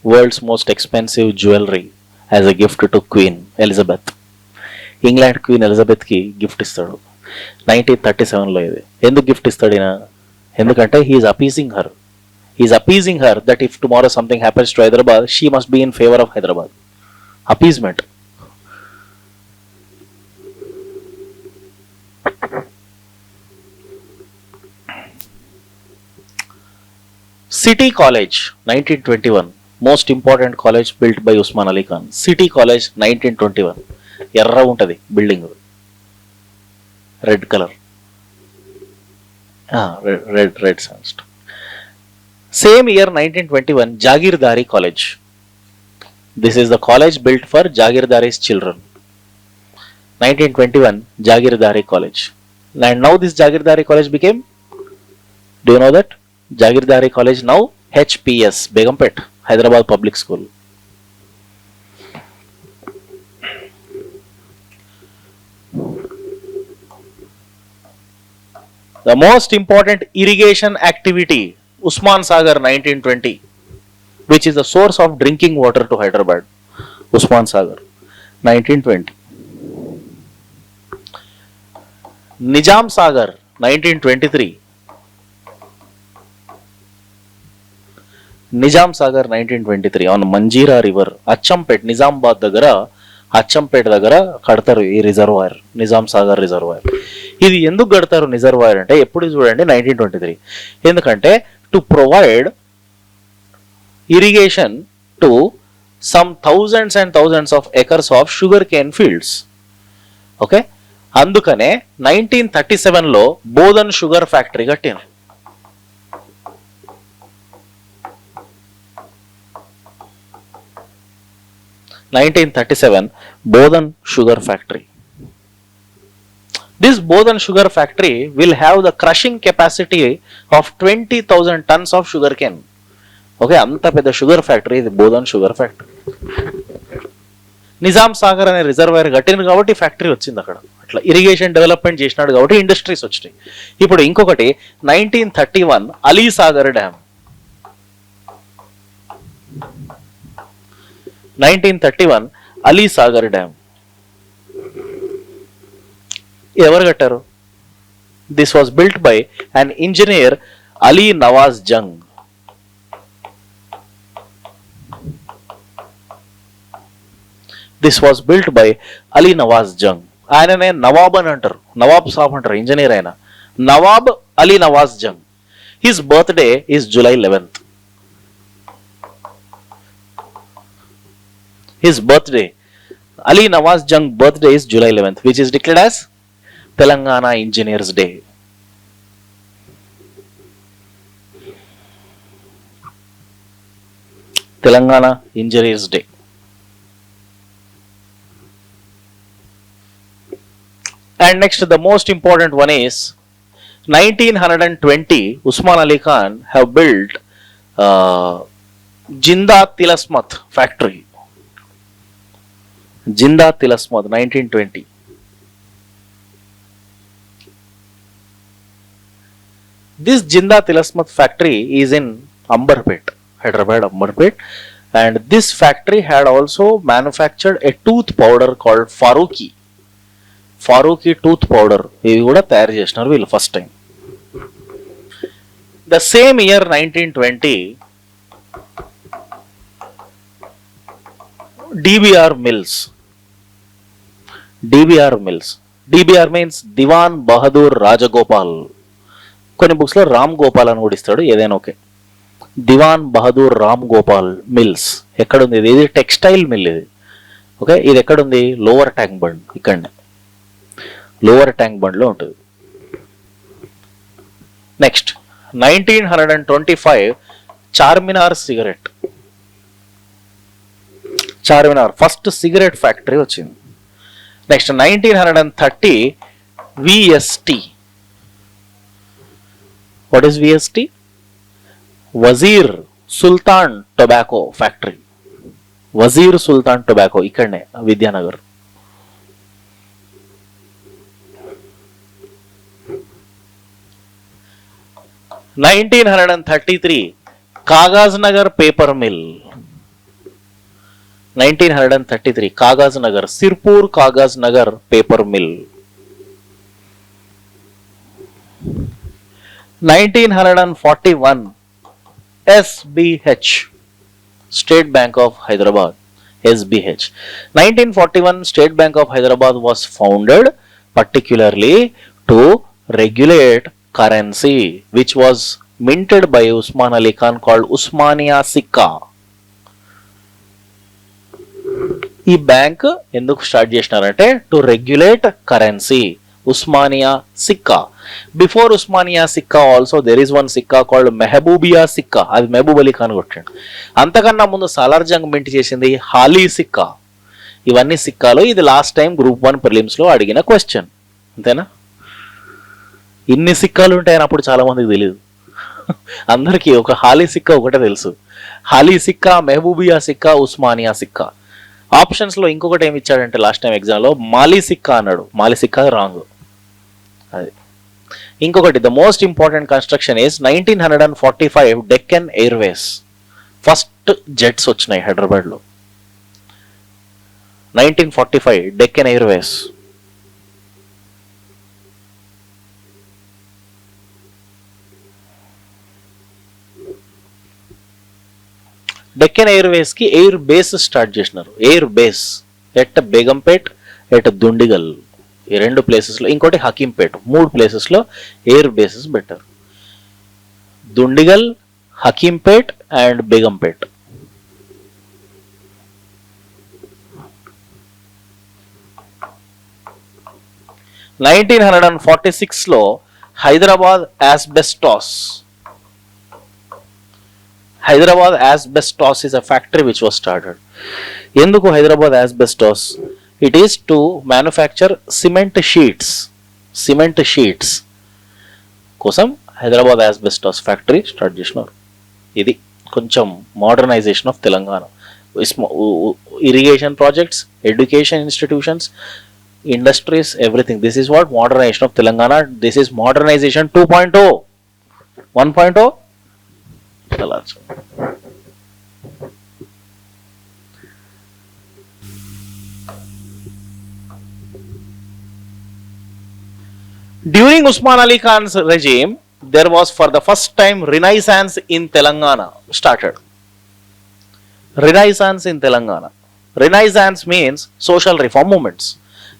world's most expensive jewelry as a gift to Queen Elizabeth. England queen ఎలిజబెత్కి gift ఇస్తాడు 1937లో. ఇది ఎందుకు gift ఇస్తాడు ఈయన? ఎందుకంటే he is appeasing her that if tomorrow something happens to Hyderabad she must be in favour of Hyderabad. Appeasement. City College 1921, most important college built by Usman Ali Khan. City College 1921, ఎర్ర ఉంటుంది building, red colour, red sandstone. Same year 1921, Jagirdari College. This is the college built for Jagirdari's children. 1921, Jagirdari College. And now this Jagirdari College became, do you know that? Jagirdari College now HPS, Begumpet, Hyderabad Public School. The most important irrigation activity, Usman Sagar 1920, which is the source of drinking water to Hyderabad. Usman Sagar 1920. Nizam Sagar 1923. Nizam Sagar 1923 on Manjira River, Acchampet, Nizambad దగ్గర, అచ్చంపేట దగ్గర కడతారు ఈ reservoir, Nizam Sagar reservoir. ఇది ఎందుకు కడతారు reservoir అంటే, ఎప్పుడు చూడండి 1923, ఎందుకంటే to provide irrigation to some thousands and thousands of acres of sugar cane fields. Okay, అందుకనే 1937లో బోధన్ షుగర్ ఫ్యాక్టరీ కట్టినారు. 1937 Bodhan Sugar Factory. This Bodhan Sugar Factory will have the crushing capacity of 20,000 tons of sugar cane. Okay, anta pedda sugar factory ఇది Bodhan Sugar Factory. Nizam Sagar అనే reservoir కట్టింది కాబట్టి factory వచ్చింది అక్కడ. అట్లా irrigation development చేసినాడు కాబట్టి ఇండస్ట్రీస్ వచ్చినాయి. ఇప్పుడు ఇంకొకటి 1931 అలీ సాగర్ డ్యామ్. 1931 అలీ సాగర్ డ్యామ్ ఎవరు కట్టారు? This was built by an engineer Ali Nawaz Jung. This was built by Ali Nawaz Jung. ఆయననే నవాబ్ అని అంటారు, నవాబ్ సాబ్ అంటారు, ఇంజనీర్ ఆయన Nawab Ali Nawaz Jung. His birthday is July 11th. His birthday, Ali Nawaz Jung birthday is July 11th, which is declared as Telangana Engineers Day. Telangana Engineers Day. And next, the most important one is 1920 Usman Ali Khan have built Jinda Tilasmat factory. Jinda Tilasmat 1920. This Jinda Tilasmat factory is in Ambarpet, Hyderabad Ambarpet, and this factory had also manufactured a tooth powder called Faruqi. Faruqi tooth powder. ఇవి కూడా తయారు చేసినారు వీళ్ళు first time. The same year 1920 DBR Mills. DBR means Diwan Bahadur Rajagopal. కొన్ని books లో రామ్ గోపాల్ అని కూడా ఇస్తాడు, ఏదైనా ఓకే. దివాన్ బహదూర్ రామ్ గోపాల్ మిల్స్ ఎక్కడ ఉంది? ఇది టెక్స్టైల్ మిల్. ఇది ఓకే, ఇది ఎక్కడుంది? లోవర్ ట్యాంక్ బండ్, ఇక్కడనే లోవర్ ట్యాంక్ బండ్లో ఉంటుంది. Next 1925 Charminar cigarette, Charminar first cigarette factory వచ్చింది. Next 1930 VST. What is VST? Wazir Sultan tobacco factory. Wazir Sultan tobacco ఇక్కడనే Vidyanagar. Nineteen 1933 Kagaznagar paper mill. 1933 Kagaznagar, Sirpur Kagaznagar paper mill. 1941 SBH, State Bank of Hyderabad, SBH. 1941 State Bank of Hyderabad was founded particularly to regulate currency which was minted by Usman Ali Khan called Usmania Sikka. ఈ bank ఎందుకు start చేసినారంటే to regulate currency, Osmania Sikka. Before Osmania Sikka also there is one sikka called Mahboobia Sikka, అది మహబూబ్ అలీ ఖాన్ కొట్టాడు. అంతకన్నా ముందు Salar Jung mint చేసింది హాలీ సిక్కా. ఇవన్నీ సిక్కాలు. ఇది లాస్ట్ టైం గ్రూప్ 1 ప్రిలిమ్స్ లో అడిగిన క్వశ్చన్, అంతేనా? ఇన్ని సిక్కాలు ఉంటాయని అప్పుడు చాలా మందికి తెలియదు. అందరికీ ఒక హాలీ సిక్కా ఒకటే తెలుసు. హాలీ సిక్కా, మెహబూబియా సిక్కా, ఉస్మానియా సిక్కా. ఆప్షన్స్ లో ఇంకొకటి ఏమి ఇచ్చాడంటే లాస్ట్ టైం ఎగ్జామ్ లో మాలీ సిక్కా అన్నాడు. మాలీ సిక్కా రాంగ్. అది ఇంకొకటి, the most important construction is 1945 Deccan Airways. First jets వచ్చినాయి హైదరాబాద్ లో. 1945 డెక్కన్ ఎయిర్వేస్. డెక్కన్ ఎయిర్వేస్ కి ఎయిర్ బేస్ స్టార్ట్ చేసినారు. Air base at Begumpet, at Dundigal, ఈ 2 ప్లేసెస్లో, ఇంకోటి హకీంపేట్, 3 ప్లేసెస్లో ఎయిర్ బేసెస్ పెట్టారు. దుండిగల్, హకీంపేట్ అండ్ బేగంపేట్. నైన్టీన్ 1946లో Hyderabad asbestos. Hyderabad Asbestos is a factory which was started. ఎందుకు Hyderabad asbestos? It is to manufacture cement sheets. Cement sheets కోసం హైదరాబాద్ asbestos ఫ్యాక్టరీ స్టార్ట్ చేసినారు. ఇది కొంచెం modernisation of Telangana. Irrigation projects, education institutions, industries, everything. This is what modernisation of Telangana. This is modernisation 2.0, 1.0. During Usman Ali Khan's regime, there was for the first time Renaissance in Telangana started. Renaissance in Telangana. Renaissance means social reform movements.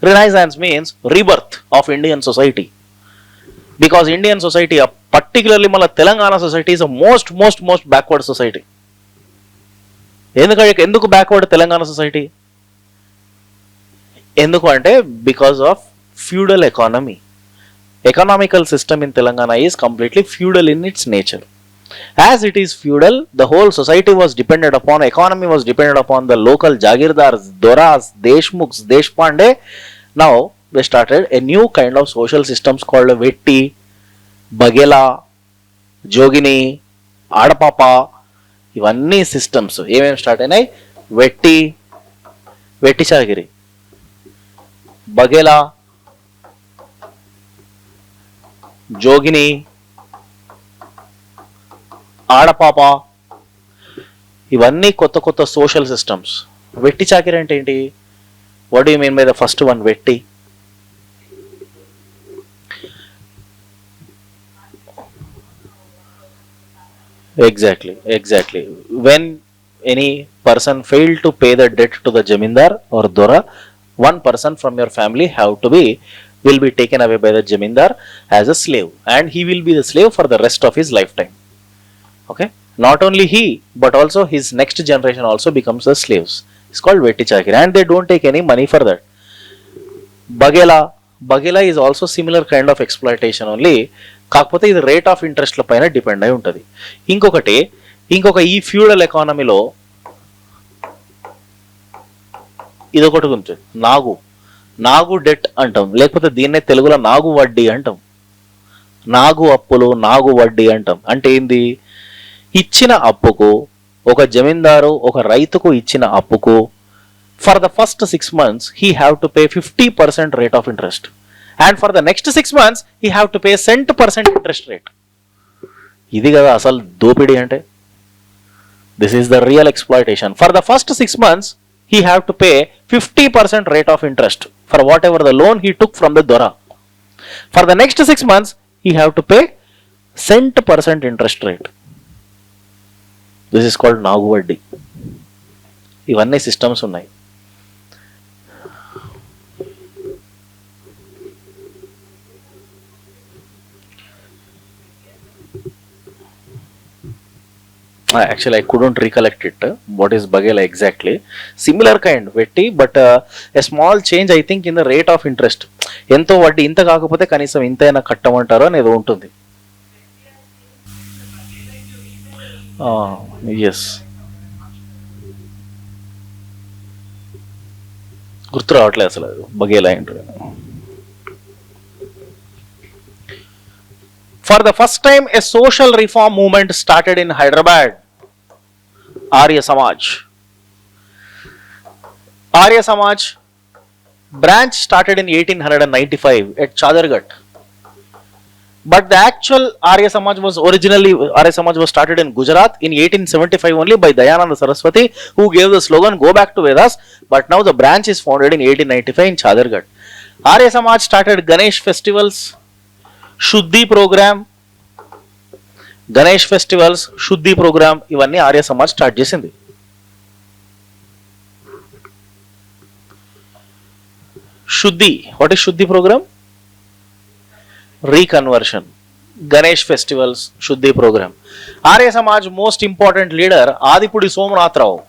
Renaissance means rebirth of Indian society. Because Indian society, particularly mala Telangana society, is a most backward society. ఎందుకు backward Telangana society? ఎందుకు అంటే because of feudal economy. Economical system in Telangana is completely feudal in its nature. As it is feudal, the whole society was dependent upon, economy was dependent upon the local Jagirdars, Doras, Deshmukhs, Deshpande. Now they started a new kind of social systems called Vetti, Bagela, Jogini, Adapapa. ఇవన్నీ systems ఏమేమి start అయినాయి? వెట్టి చాగిరి, బగేలా, జోగిని, ఆడపాప, ఇవన్నీ కొత్త social systems. వెట్టి చాకిరి అంటే ఏంటి? What do you mean by the first one? వెట్టి exactly when any person failed to pay the debt to the jamindar or dora, one person from your family will be taken away by the jamindar as a slave, and he will be the slave for the rest of his lifetime. Okay, not only he but also his next generation also becomes the slaves. It's called vetti chakiri, and they don't take any money for that. Bagela is also similar kind of exploitation only, కాకపోతే ఇది rate of ఇంట్రెస్ట్ల పైన depend అయి ఉంటుంది. ఇంకొక ఈ feudal ఎకానమీలో ఇదొకటి ఉంటుంది, నాగు డెట్ అంటాం, లేకపోతే దీన్నే తెలుగులో నాగు వడ్డీ అంటాం. నాగు అప్పులు, నాగు వడ్డీ అంటాం. అంటే ఏంది? ఇచ్చిన అప్పుకు, ఒక జమీందారు ఒక రైతుకు ఇచ్చిన అప్పుకు for the first 6 months he have to pay 50% rate of interest, and for the next 6 months he have to pay 100% interest rate. ఇది కదా అసలు దోపిడీ అంటే. This is the real exploitation. For the first 6 months he have to pay 50% rate of interest for whatever the loan he took from the dora. For the next 6 months he have to pay 100% interest rate. This is called నాగు వడ్డీ. ఇవన్నీ systems ఉన్నాయి. Actually, I couldn't recollect it. What is Bagela exactly? Similar kind, vetti, but a small change I think in the rate of interest. ఎంతో వడ్డీ, ఇంత కాకపోతే కనీసం ఇంతైనా కట్టమంటారు అనేది ఉంటుంది. ఎస్, గుర్తు రావట్లేదు అసలు బగేలా ఏంటో. For the first time, a social reform movement started in Hyderabad. Arya Samaj. Arya Samaj branch started in 1895 at Chadargat. But the actual Arya Samaj was started in Gujarat in 1875 only by Dayananda Saraswati, who gave the slogan "Go back to Vedas." But now the branch is founded in 1895 in Chadargat. Arya Samaj started Ganesh festivals, Shuddhi program, Ganesh festivals, Shuddhi program, ఇవన్నీ Arya Samaj start చేసింది. Shuddhi, what is Shuddhi program? Reconversion. Ganesh festivals, Shuddhi program. Arya Samaj most important leader Adipudi Somanatharao.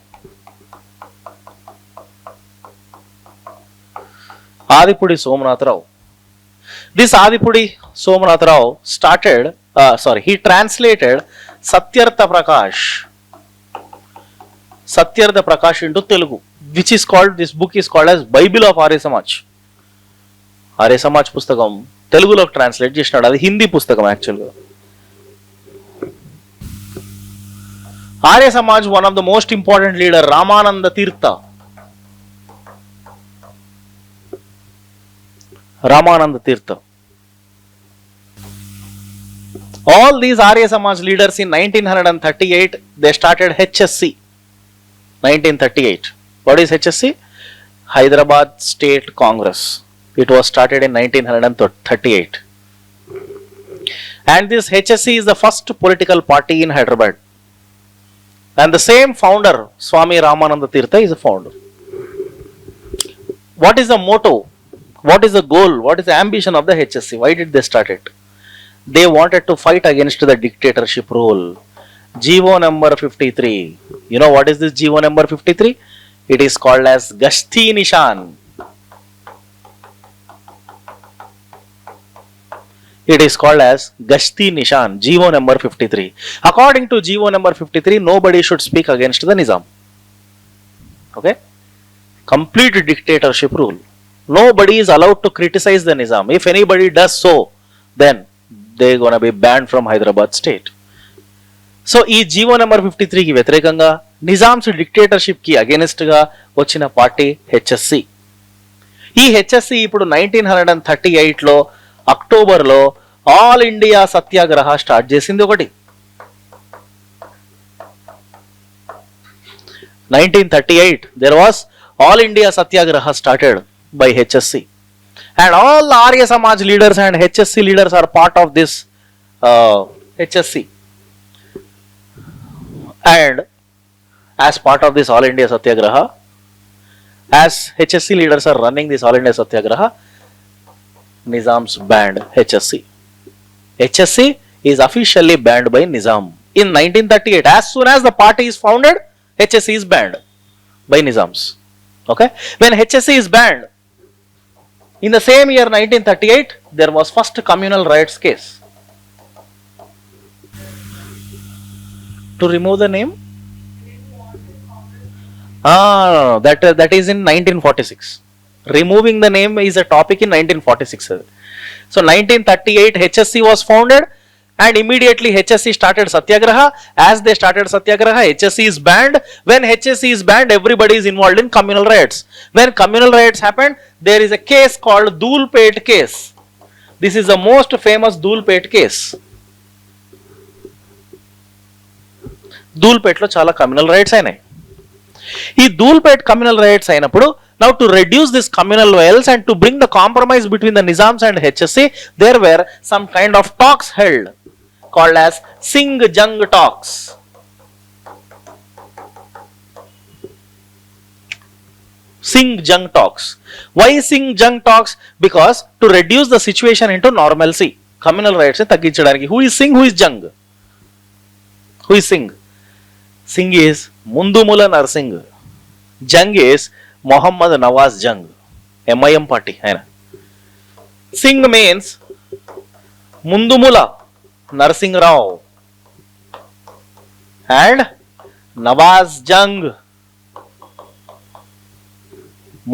Adipudi Somanatharao. This Adipudi Somanathrao he translated Satyartha Prakash into Telugu, which is called, this book is called as Bible of Arya Samaj. Arya Samaj pustakam Telugulo translate chesnadu, adi Hindi pustakam actually. Arya Samaj, one of the most important leader, Ramananda Tirtha. All these Arya Samaj leaders in 1938, they started HSC. 1938. What is HSC? Hyderabad State Congress. It was started in 1938. And this HSC is the first political party in Hyderabad. And the same founder, Swami Ramananda Tirtha, is the founder. What is the motto? What is the goal? What is the ambition of the HSC? Why did they start it? They wanted to fight against the dictatorship rule. GO number 53. You know what is this GO number 53? It is called as Gashti Nishan. It is called as Gashti Nishan, GO number 53. According to GO number 53, nobody should speak against the Nizam. Okay? Complete dictatorship rule. Nobody is allowed to criticize the Nizam. If anybody does so, then they are going to be banned from Hyderabad State. So, ఈ GO number 53 కి వ్యతిరేకంగా, Nizams dictatorship కి against గా వచ్చిన party HSC. ఈ HSC ఇప్పుడు 1938లో అక్టోబర్లో all India సత్యాగ్రహ start చేసింది ఒకటి. 1938 there was all India Satyagraha started by HSC, and all Arya Samaj leaders and HSC leaders are part of this HSC, and as part of this all India Satyagraha, as HSC leaders are running this all India Satyagraha, Nizam's banned HSC. HSC is officially banned by Nizam in 1938. As soon as the party is founded, HSC is banned. by Nizams. Okay, when HSC is banned, in the same year 1938, there was first communal riots case. To remove the name? No, that is in 1946. Removing the name is a topic in 1946. So 1938 HSC was founded and immediately HSC started Satyagraha. As they started Satyagraha, HSC is banned. When HSC is banned, everybody is involved in communal riots. When communal riots happened, there is a case called Dhulpet case. This is the most famous Dhulpet case. Dhulpet lo chala communal riots ainayi. ఈ Dhoolpet communal rights అయినప్పుడు now to reduce this communal violence and to bring the compromise between the Nizams and HSC, there were some kind of talks held called as Singh Jung talks. Singh Jung talks. Why Singh Jung talks? Because to reduce the situation into normalcy. Communal rights తగ్గించడానికి. Who is Singh? Who is Jung? Who is Singh? Singh is Mundumula Narsingh. Jung is Muhammad Nawaz Jung. MIM party. Singh means Mundumula Narsingh Rao and Nawaz Jung.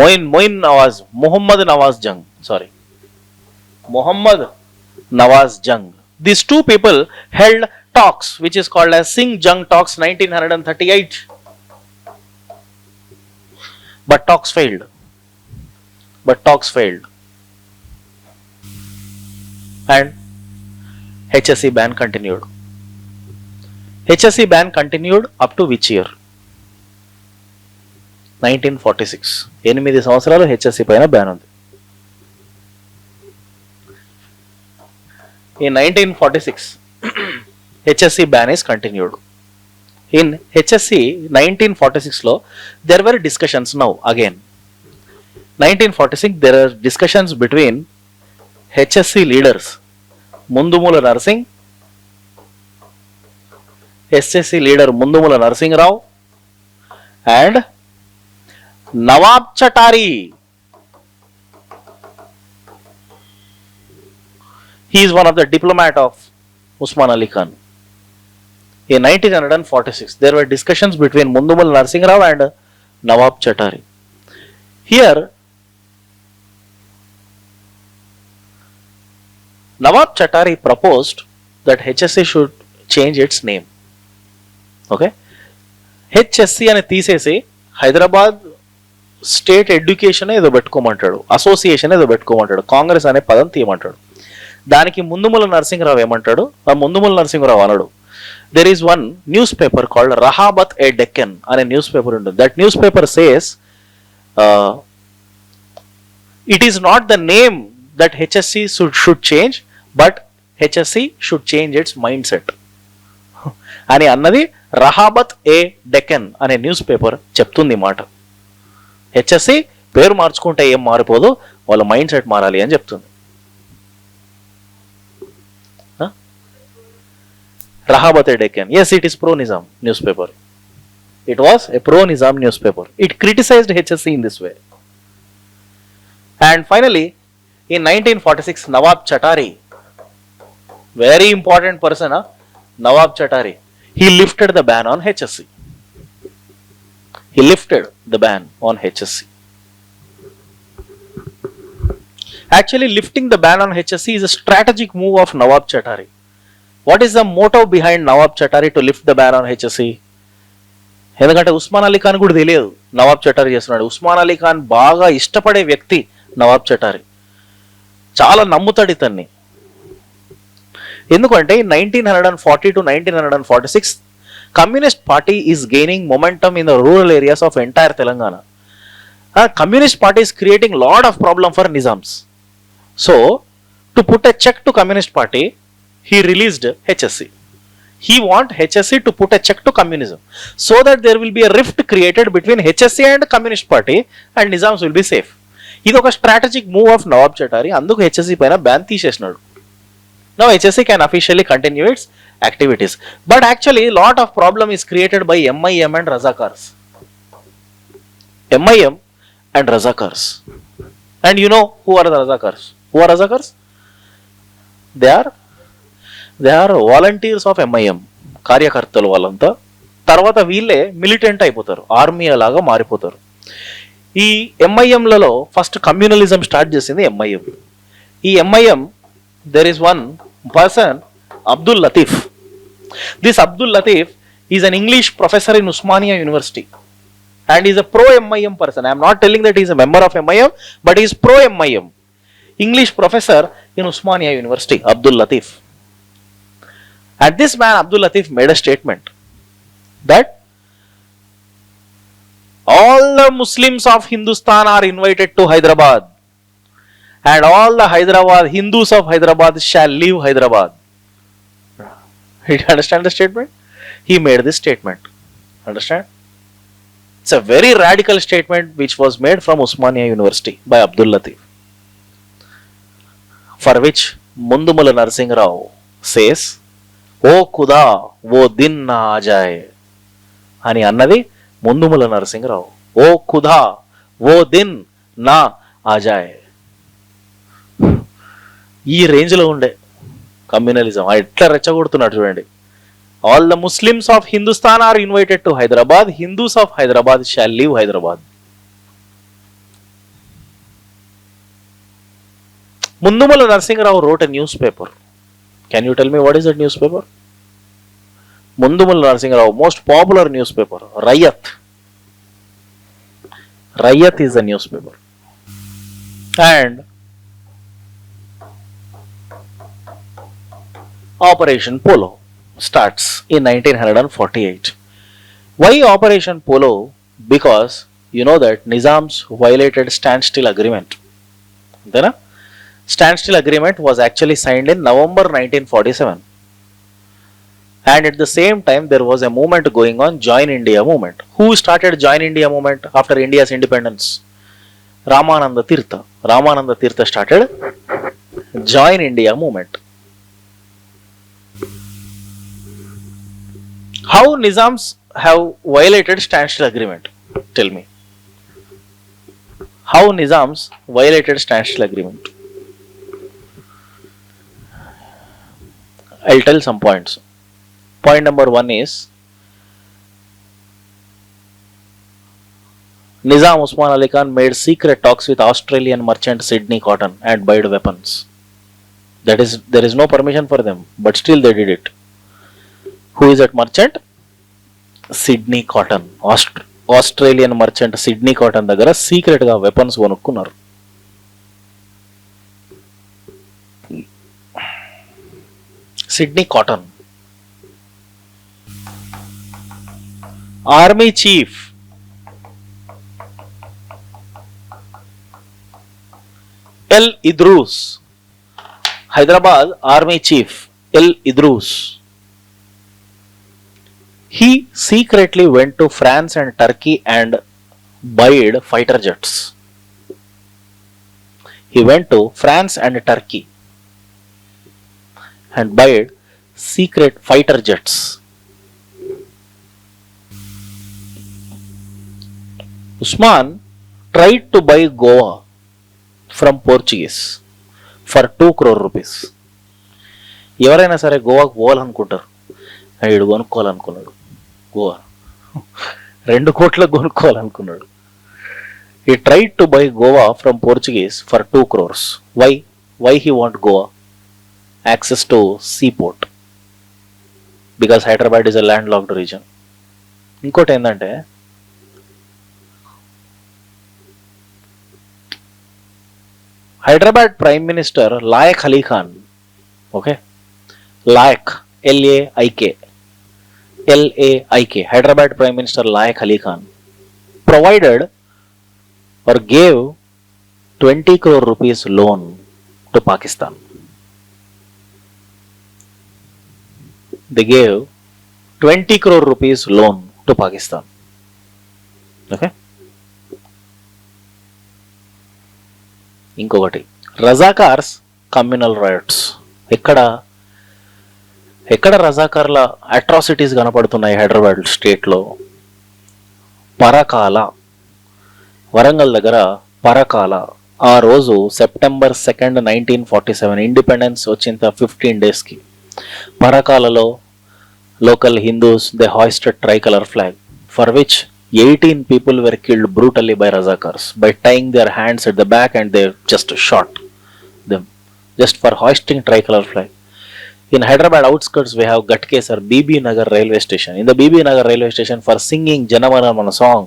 Moin Nawaz. Muhammad Nawaz Jung. Sorry. Muhammad Nawaz Jung. These two people held talks which is called as Singh Jung talks 1938. But talks failed. And HSC ban continued. HSC ban continued up to which year? 1946. 8 సంవత్సరాలు HSC పైన ban ఉంది. In 1946, HSC ban is continued. In HSC 1946 law, there were discussions now again. 1946, there are discussions between HSC leaders, Mundumula Narsingh, HSC leader Mundumula Narsingh Rao, and Nawab Chatari. He is one of the diplomat of Usman Ali Khan. In 1946, there were discussions between Mundumala Narsingh Rao and Nawab Chatari. Here, Nawab Chatari proposed that HSC should change its name. Okay? HSC అని తీసేసి Hyderabad state education ఏదో పెట్టుకోమంటాడు, association ఏదో పెట్టుకోమంటాడు, కాంగ్రెస్ అనే పదం తీయమంటాడు. దానికి ముందుముల నరసింహరావు ఏమంటాడు? ఆ ముందుముల నరసింహరావు అనడు. There is one newspaper called Rahabat a Deccan and a newspaper ఉంటుంది. That newspaper says it is not the name that HSC should change, but HSC should change its mindset. అని అన్నది రహాబత్ ఏ డెక్కన్ అనే న్యూస్ పేపర్ చెప్తుంది మాట. HSC పేరు మార్చుకుంటే ఏం మారిపోదు, వాళ్ళ మైండ్ సెట్ మారాలి అని చెప్తుంది. Rahabat a Deccan. Yes, it is pro-Nizam newspaper. It was a pro-Nizam newspaper. It criticized HSC in this way. And finally, in 1946, Nawab Chatari, very important person, Nawab Chatari, he lifted the ban on HSC. He lifted the ban on HSC. Actually, lifting the ban on HSC is a strategic move of Nawab Chatari. What is the motive behind Nawab Chatari to lift the ban on HSC? ఎందుకంటే ఉస్మాన్ అలీ ఖాన్ కూడా తెలియదు నవాబ్ చటారి చేస్తున్నాడు. ఉస్మాన్ అలీ ఖాన్ బాగా ఇష్టపడే వ్యక్తి నవాబ్ చటారి, చాలా నమ్ముతాడు ఇతన్ని. ఎందుకంటే 1940 to 1946 communist party is gaining momentum in the rural areas of entire Telangana. Communist party is creating lot of problem for Nizams. So to put a check to communist party, he released HSC. He want HSC to put a check to communism so that there will be a rift created between HSC and Communist Party and Nizams will be safe. ఇది ఒక strategic move of Nawab Chatari. అందుకు HSC పైన ban తీసేసినాడు. Now HSC can officially continue its activities. But actually lot of problem is created by MIM and Razakars. MIM and Razakars. And you know who are the Razakars? Who are Razakars? They are volunteers of MIM, కార్యకర్తలు వాళ్ళంతా. తర్వాత వీళ్ళే militant అయిపోతారు, army అలాగా మారిపోతారు. ఈ MIMలలో first communalism start చేసింది MIM. ఈ MIM, there is one person, Abdul Latif. This Abdul Latif is an English professor in Usmania University and is a pro MIM person. I am not telling that he is a member of MIM, but he is pro MIM. English professor in Usmania University, Abdul Latif. And this man, Abdul Latif, made a statement that all the Muslims of Hindustan are invited to Hyderabad and all the Hindus of Hyderabad shall leave Hyderabad. Did you understand the statement? He made this statement. Understand? It's a very radical statement which was made from Usmania University by Abdul Latif, for which Mundumala Narsingh Rao says, "O Khuda, wo din na aa jaye." అని అన్నది ముందుముల నరసింహరావు. ఓ ఖుదా ఓ దిన్ నా ఆజాయ్. ఈ రేంజ్లో ఉండే communalism ఎట్లా రెచ్చగొడుతున్నాడు చూడండి. All the Muslims of Hindustan are invited to Hyderabad, Hindus of Hyderabad shall leave Hyderabad. Mandumula Narasimharao wrote a newspaper. Can you tell me what is that newspaper? Mundumala Narasimha, most popular newspaper, Rayat. Rayat is a newspaper. And Operation Polo starts in 1948. Why Operation Polo? Because you know that Nizam's violated standstill agreement. Then standstill agreement was actually signed in November 1947. And at the same time there was a movement going on, Join India movement. Who started Join India movement after India's independence? Ramananda Tirtha. Ramananda Tirtha started Join India movement. How Nizams have violated standstill agreement? Tell me. How Nizams violated standstill agreement? I'll tell some points. Point number 1 is Nizam Usman Ali Khan made secret talks with Australian merchant Sydney Cotton and buyed weapons. There is no permission for them, but still they did it. Who is that merchant? Sydney Cotton. Australian merchant Sydney Cotton దగ్గర secret గా weapons కొనుక్కున్నారు. Sydney Cotton. Army Chief L. Idrus, Hyderabad Army Chief L. Idrus, he secretly went to France and Turkey and bought fighter jets. He went to France and Turkey and bought secret fighter jets. Usman tried to buy Goa from Portuguese for 2 crore rupees. ఎవరైనా సరే గోవాకు పోవాలనుకుంటారు, వీడు కొనుక్కోవాలనుకున్నాడు. గోవా 2 కోట్లకు కొనుక్కోవాలనుకున్నాడు. He tried to buy Goa from Portuguese for 2 crores. Why he want Goa? Access to seaport. Because Hyderabad is a landlocked region. ఇంకోటి ఏంటంటే Hyderabad Prime Minister Laik Ali Khan, okay, Laik, L-A-I-K, Hyderabad Prime Minister Laik Ali Khan provided or gave 20 crore rupees loan to Pakistan. They gave 20 crore rupees loan to Pakistan. Okay. ఇంకొకటి రజాకార్స్ communal rights. ఎక్కడ రజాకార్ల atrocities కనపడుతున్నాయి హైదరాబాద్ స్టేట్లో? పరకాల వరంగల్ దగ్గర పరకాల. ఆ రోజు September 2, 1947 independence వచ్చిన 15 డేస్కి పరకాలలో local Hindus, they hoisted tricolor flag, for which 18 people were killed brutally by Razakars by tying their hands at the back and they just shot them just for hoisting tricolor flag. In Hyderabad outskirts we have Gatkesar BB Nagar railway station. In the BB Nagar railway station, for singing Janamanamana song,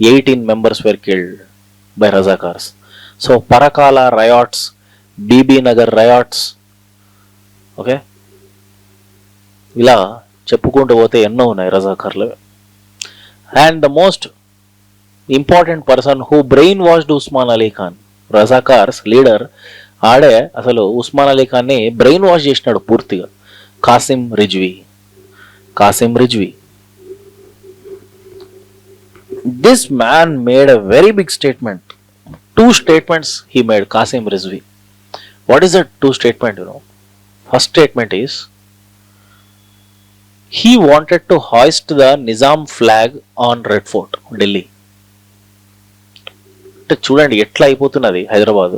18 members were killed by Razakars. So Parakala riots, BB Nagar riots, okay, ఇలా చెప్పుకుంటూ పోతే ఎన్నో ఉన్నాయి రజాకార్లు. And the most important person who brain washed Usman Ali Khan, Razakars leader ఆడే అసలు ఉస్మాన్ అలీ ఖాన్ని brain wash చేసినాడు పూర్తిగా, Kasim Rizvi. This man made a very big statement. 2 statements he made, Qasim Rizvi. What is that 2 statement, you know? First statement is, he wanted to hoist the Nizam flag on Red Fort, Delhi. అంటే చూడండి ఎట్లా అయిపోతున్నది Hyderabad.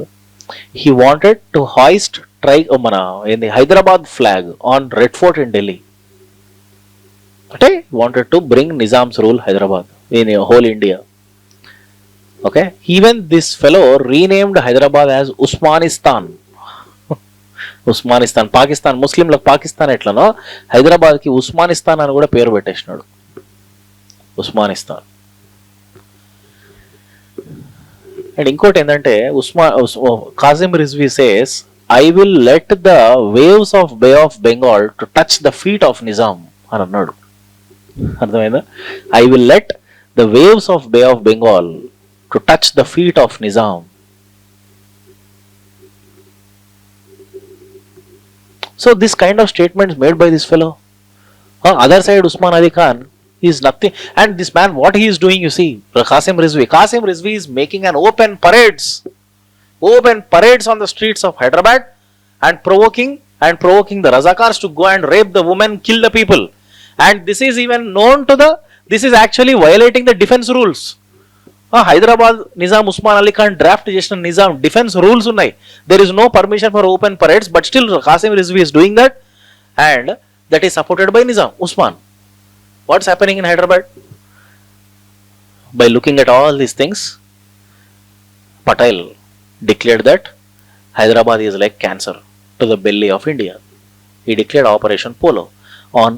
He wanted to hoist మన ఏంది Hyderabad flag on Red Fort in Delhi. అంటే wanted to bring Nizam's rule Hyderabad in whole India. Okay, even this fellow renamed Hyderabad as Usmanistan. Usmanistan, Pakistan, ముస్లింలకు పాకిస్తాన్ ఎట్లనో హైదరాబాద్కి ఉస్మానిస్తాన్ అని కూడా పేరు పెట్టేసినాడు, ఉస్మానిస్తాన్. అండ్ ఇంకోటి ఏంటంటే Kasim Rizvi says, I will let the waves of bay of Bengal to touch the feet of Nizam అని అన్నాడు. అర్థమైందా? I will let the waves of bay of Bengal to touch the feet of Nizam. So this kind of statements made by this fellow. Other side, Usman Ali Khan is nothing. And this man, what he is doing, you see, Qasim Rizvi is making an open parades on the streets of Hyderabad and provoking the Razakars to go and rape the women, kill the people. And this is even known to this is actually violating the defense rules. Hyderabad Nizam Osman Ali Khan draft చేసిన Nizam defence rules ఉన్నాయి. There is no permission for open parades, but still Kasim Rizvi is doing that and that is supported by Nizam Osman. What's happening in Hyderabad? By looking at all these things, Patel declared that Hyderabad is like cancer to the belly of India. He declared Operation Polo on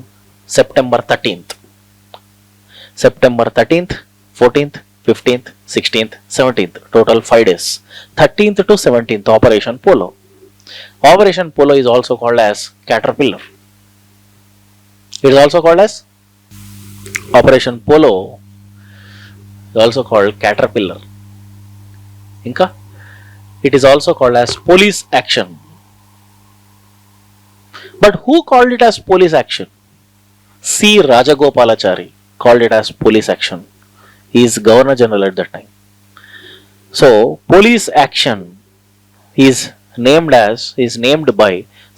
September 13th. September 13th, 14th, 15th, 16th, 17th, total 5 days. 13th to 17th, Operation Polo. Operation Polo is also called as Caterpillar. It is also called as Operation Polo, is also called Caterpillar. Inka? It is also called as police action. But who called it as police action? C. Rajagopalachari called it as police action. He is Governor General at that time. So, police action is named by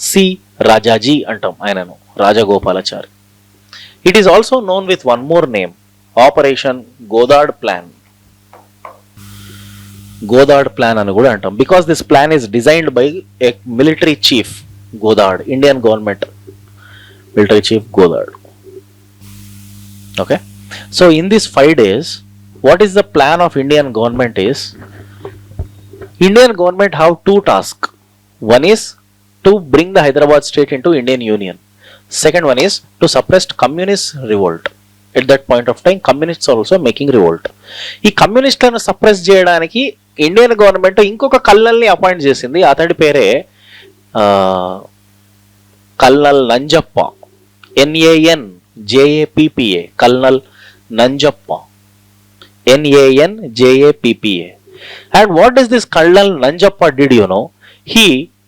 C. Rajaji antam ayinanu, Rajagopalachari. It is also known with one more name, Operation Godard Plan. Godard Plan anu kuda antam, because this plan is designed by a military chief, Godard, Indian government military chief Godard. Okay, so in these 5 days, what is the plan of Indian government is, Indian government have 2 tasks. One is to bring the Hyderabad state into Indian Union. Second one is to suppress communist revolt. At that point of time, communists are also making revolt. ఈ కమ్యూనిస్టులను suppress చేయడానికి Indian government ఇంకొక కల్నల్ని appoint చేసింది. అతడి పేరే colonel Nanjappa, NANJAPPA, colonel Nanjappa, NANJAPPA. And what does this Colonel Nanjappa did, you know? He,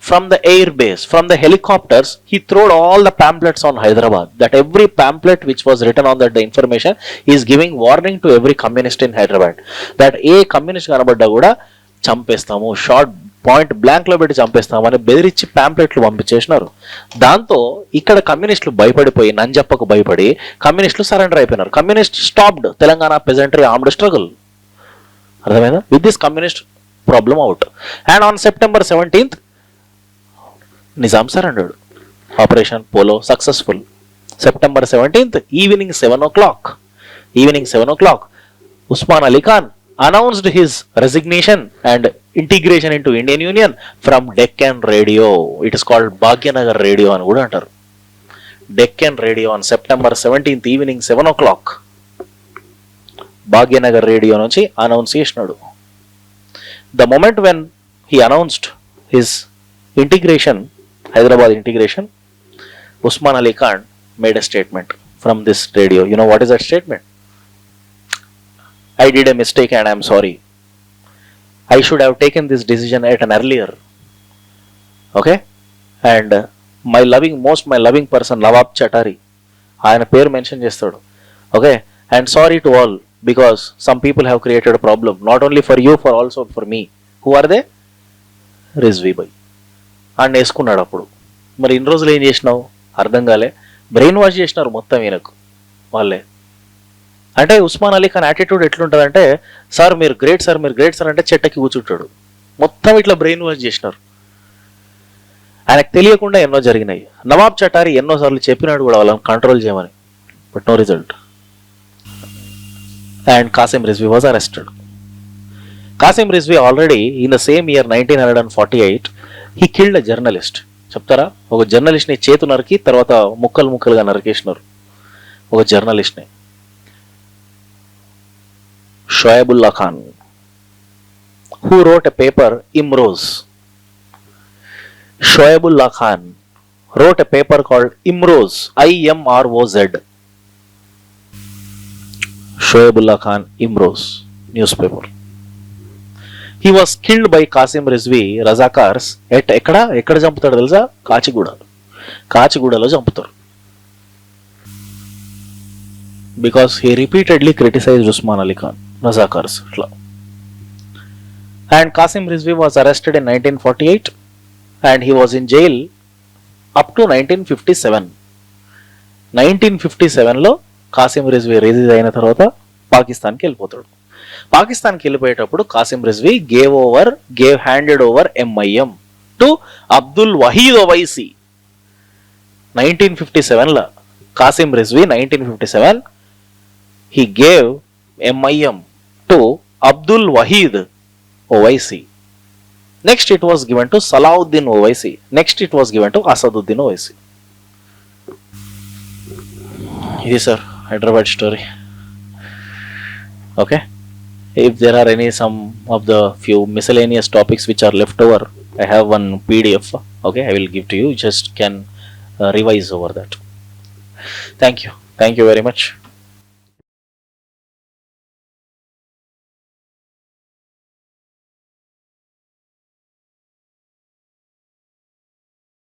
from the air base, from the helicopters, he threw all the pamphlets on Hyderabad. That every pamphlet which was written on that, the information is giving warning to every communist in Hyderabad. That a communist kanabadda kuda champestamu, short point blank లో పెట్టి చంపేస్తామని బెదిరించి ప్యాంప్లెట్లు పంపించేసినారు. దాంతో ఇక్కడ కమ్యూనిస్టులు భయపడిపోయి, నంజప్పకు భయపడి కమ్యూనిస్టులు surrender అయిపోయినారు. Communist stopped Telangana peasantry armed struggle. అర్థమైందా? With this communist problem out. And on September 17th Nizam surrendered. Operation polo successful. September 17th evening 7 o'clock Usman Ali Khan announced his resignation and integration into Indian Union from Deccan Radio. It is called Bhagyanagar Radio అని కూడా అంటారు. Deccan Radio on September 17th evening 7 o'clock Bhagyanagar radio నుంచి announce చేసినాడు. The moment when he announced his integration, Hyderabad integration, Osman Ali Khan made a statement from this radio. You know what is that statement? I did a mistake and I am sorry. I should have taken this decision at an earlier. Okay? And my loving person, Nawab Chatari, ఆయన పేరు mention చేస్తాడు. Okay, and sorry to all because some people have created a problem not only for you, for also for me. Who are they? Rizvi బై అని వేసుకున్నాడు అప్పుడు. మరి ఇన్ని రోజులు ఏం చేసినావు అర్థం కాలే. బ్రెయిన్ వాష్ చేసినారు మొత్తం ఈయనకు వాళ్ళే. అంటే ఉస్మాన్ అలీ ఖాన్ యాటిట్యూడ్ ఎట్లుంటుందంటే, సార్ మీరు గ్రేట్ సార్, మీరు గ్రేట్ సార్ అంటే చెట్టకి కూర్చుంటాడు. మొత్తం ఇట్లా బ్రెయిన్ వాష్ చేసినారు. ఆయనకు తెలియకుండా ఎన్నో జరిగినాయి. నవాబ్ చటారి ఎన్నోసార్లు చెప్పినాడు కూడా వాళ్ళని కంట్రోల్ చేయమని, but no result. And Kasim Rizvi was arrested. Kasim Rizvi already in the same year 1948 he killed a journalist. చెప్తారా? ఒక జర్నలిస్ట్ని చేతు నరికి తర్వాత ముక్కలు ముక్కలుగా నరికేసినారు ఒక జర్నలిస్ట్ని. Shoaibullah Khan, who wrote a paper, Imroz. Shoaibullah Khan wrote a paper called Imroz, IMROZ. Shoaibullah Khan, Imroz newspaper. He was killed by Qasim Rizvi Razakars at ఎక్కడ చంపుతాడు తెలుసా? కాచిగూడలో చంపుతారు. Because he repeatedly criticized Usman Ali Khan, Razakars. And Qasim Rizvi was arrested in 1948 and he was in jail up to 1957. 1957లో Kasim Rizvi release అయిన తర్వాత పాకిస్తాన్కి వెళ్ళిపోతాడు. పాకిస్తాన్కి వెళ్ళిపోయేటప్పుడు Kasim Rizvi handed over MIM to Abdul Waheed Owaisi. 1957లో Kasim Rizvi 1957 he gave MIM to Abdul Wahid Owaisi. Next it was given to Salahuddin Owaisi. Next it was given to Asaduddin Owaisi. This is sir Hyderabad story. Okay, if there are some of the few miscellaneous topics which are left over, I have one PDF. Okay, I will give to you. Just can revise over that. Thank you very much.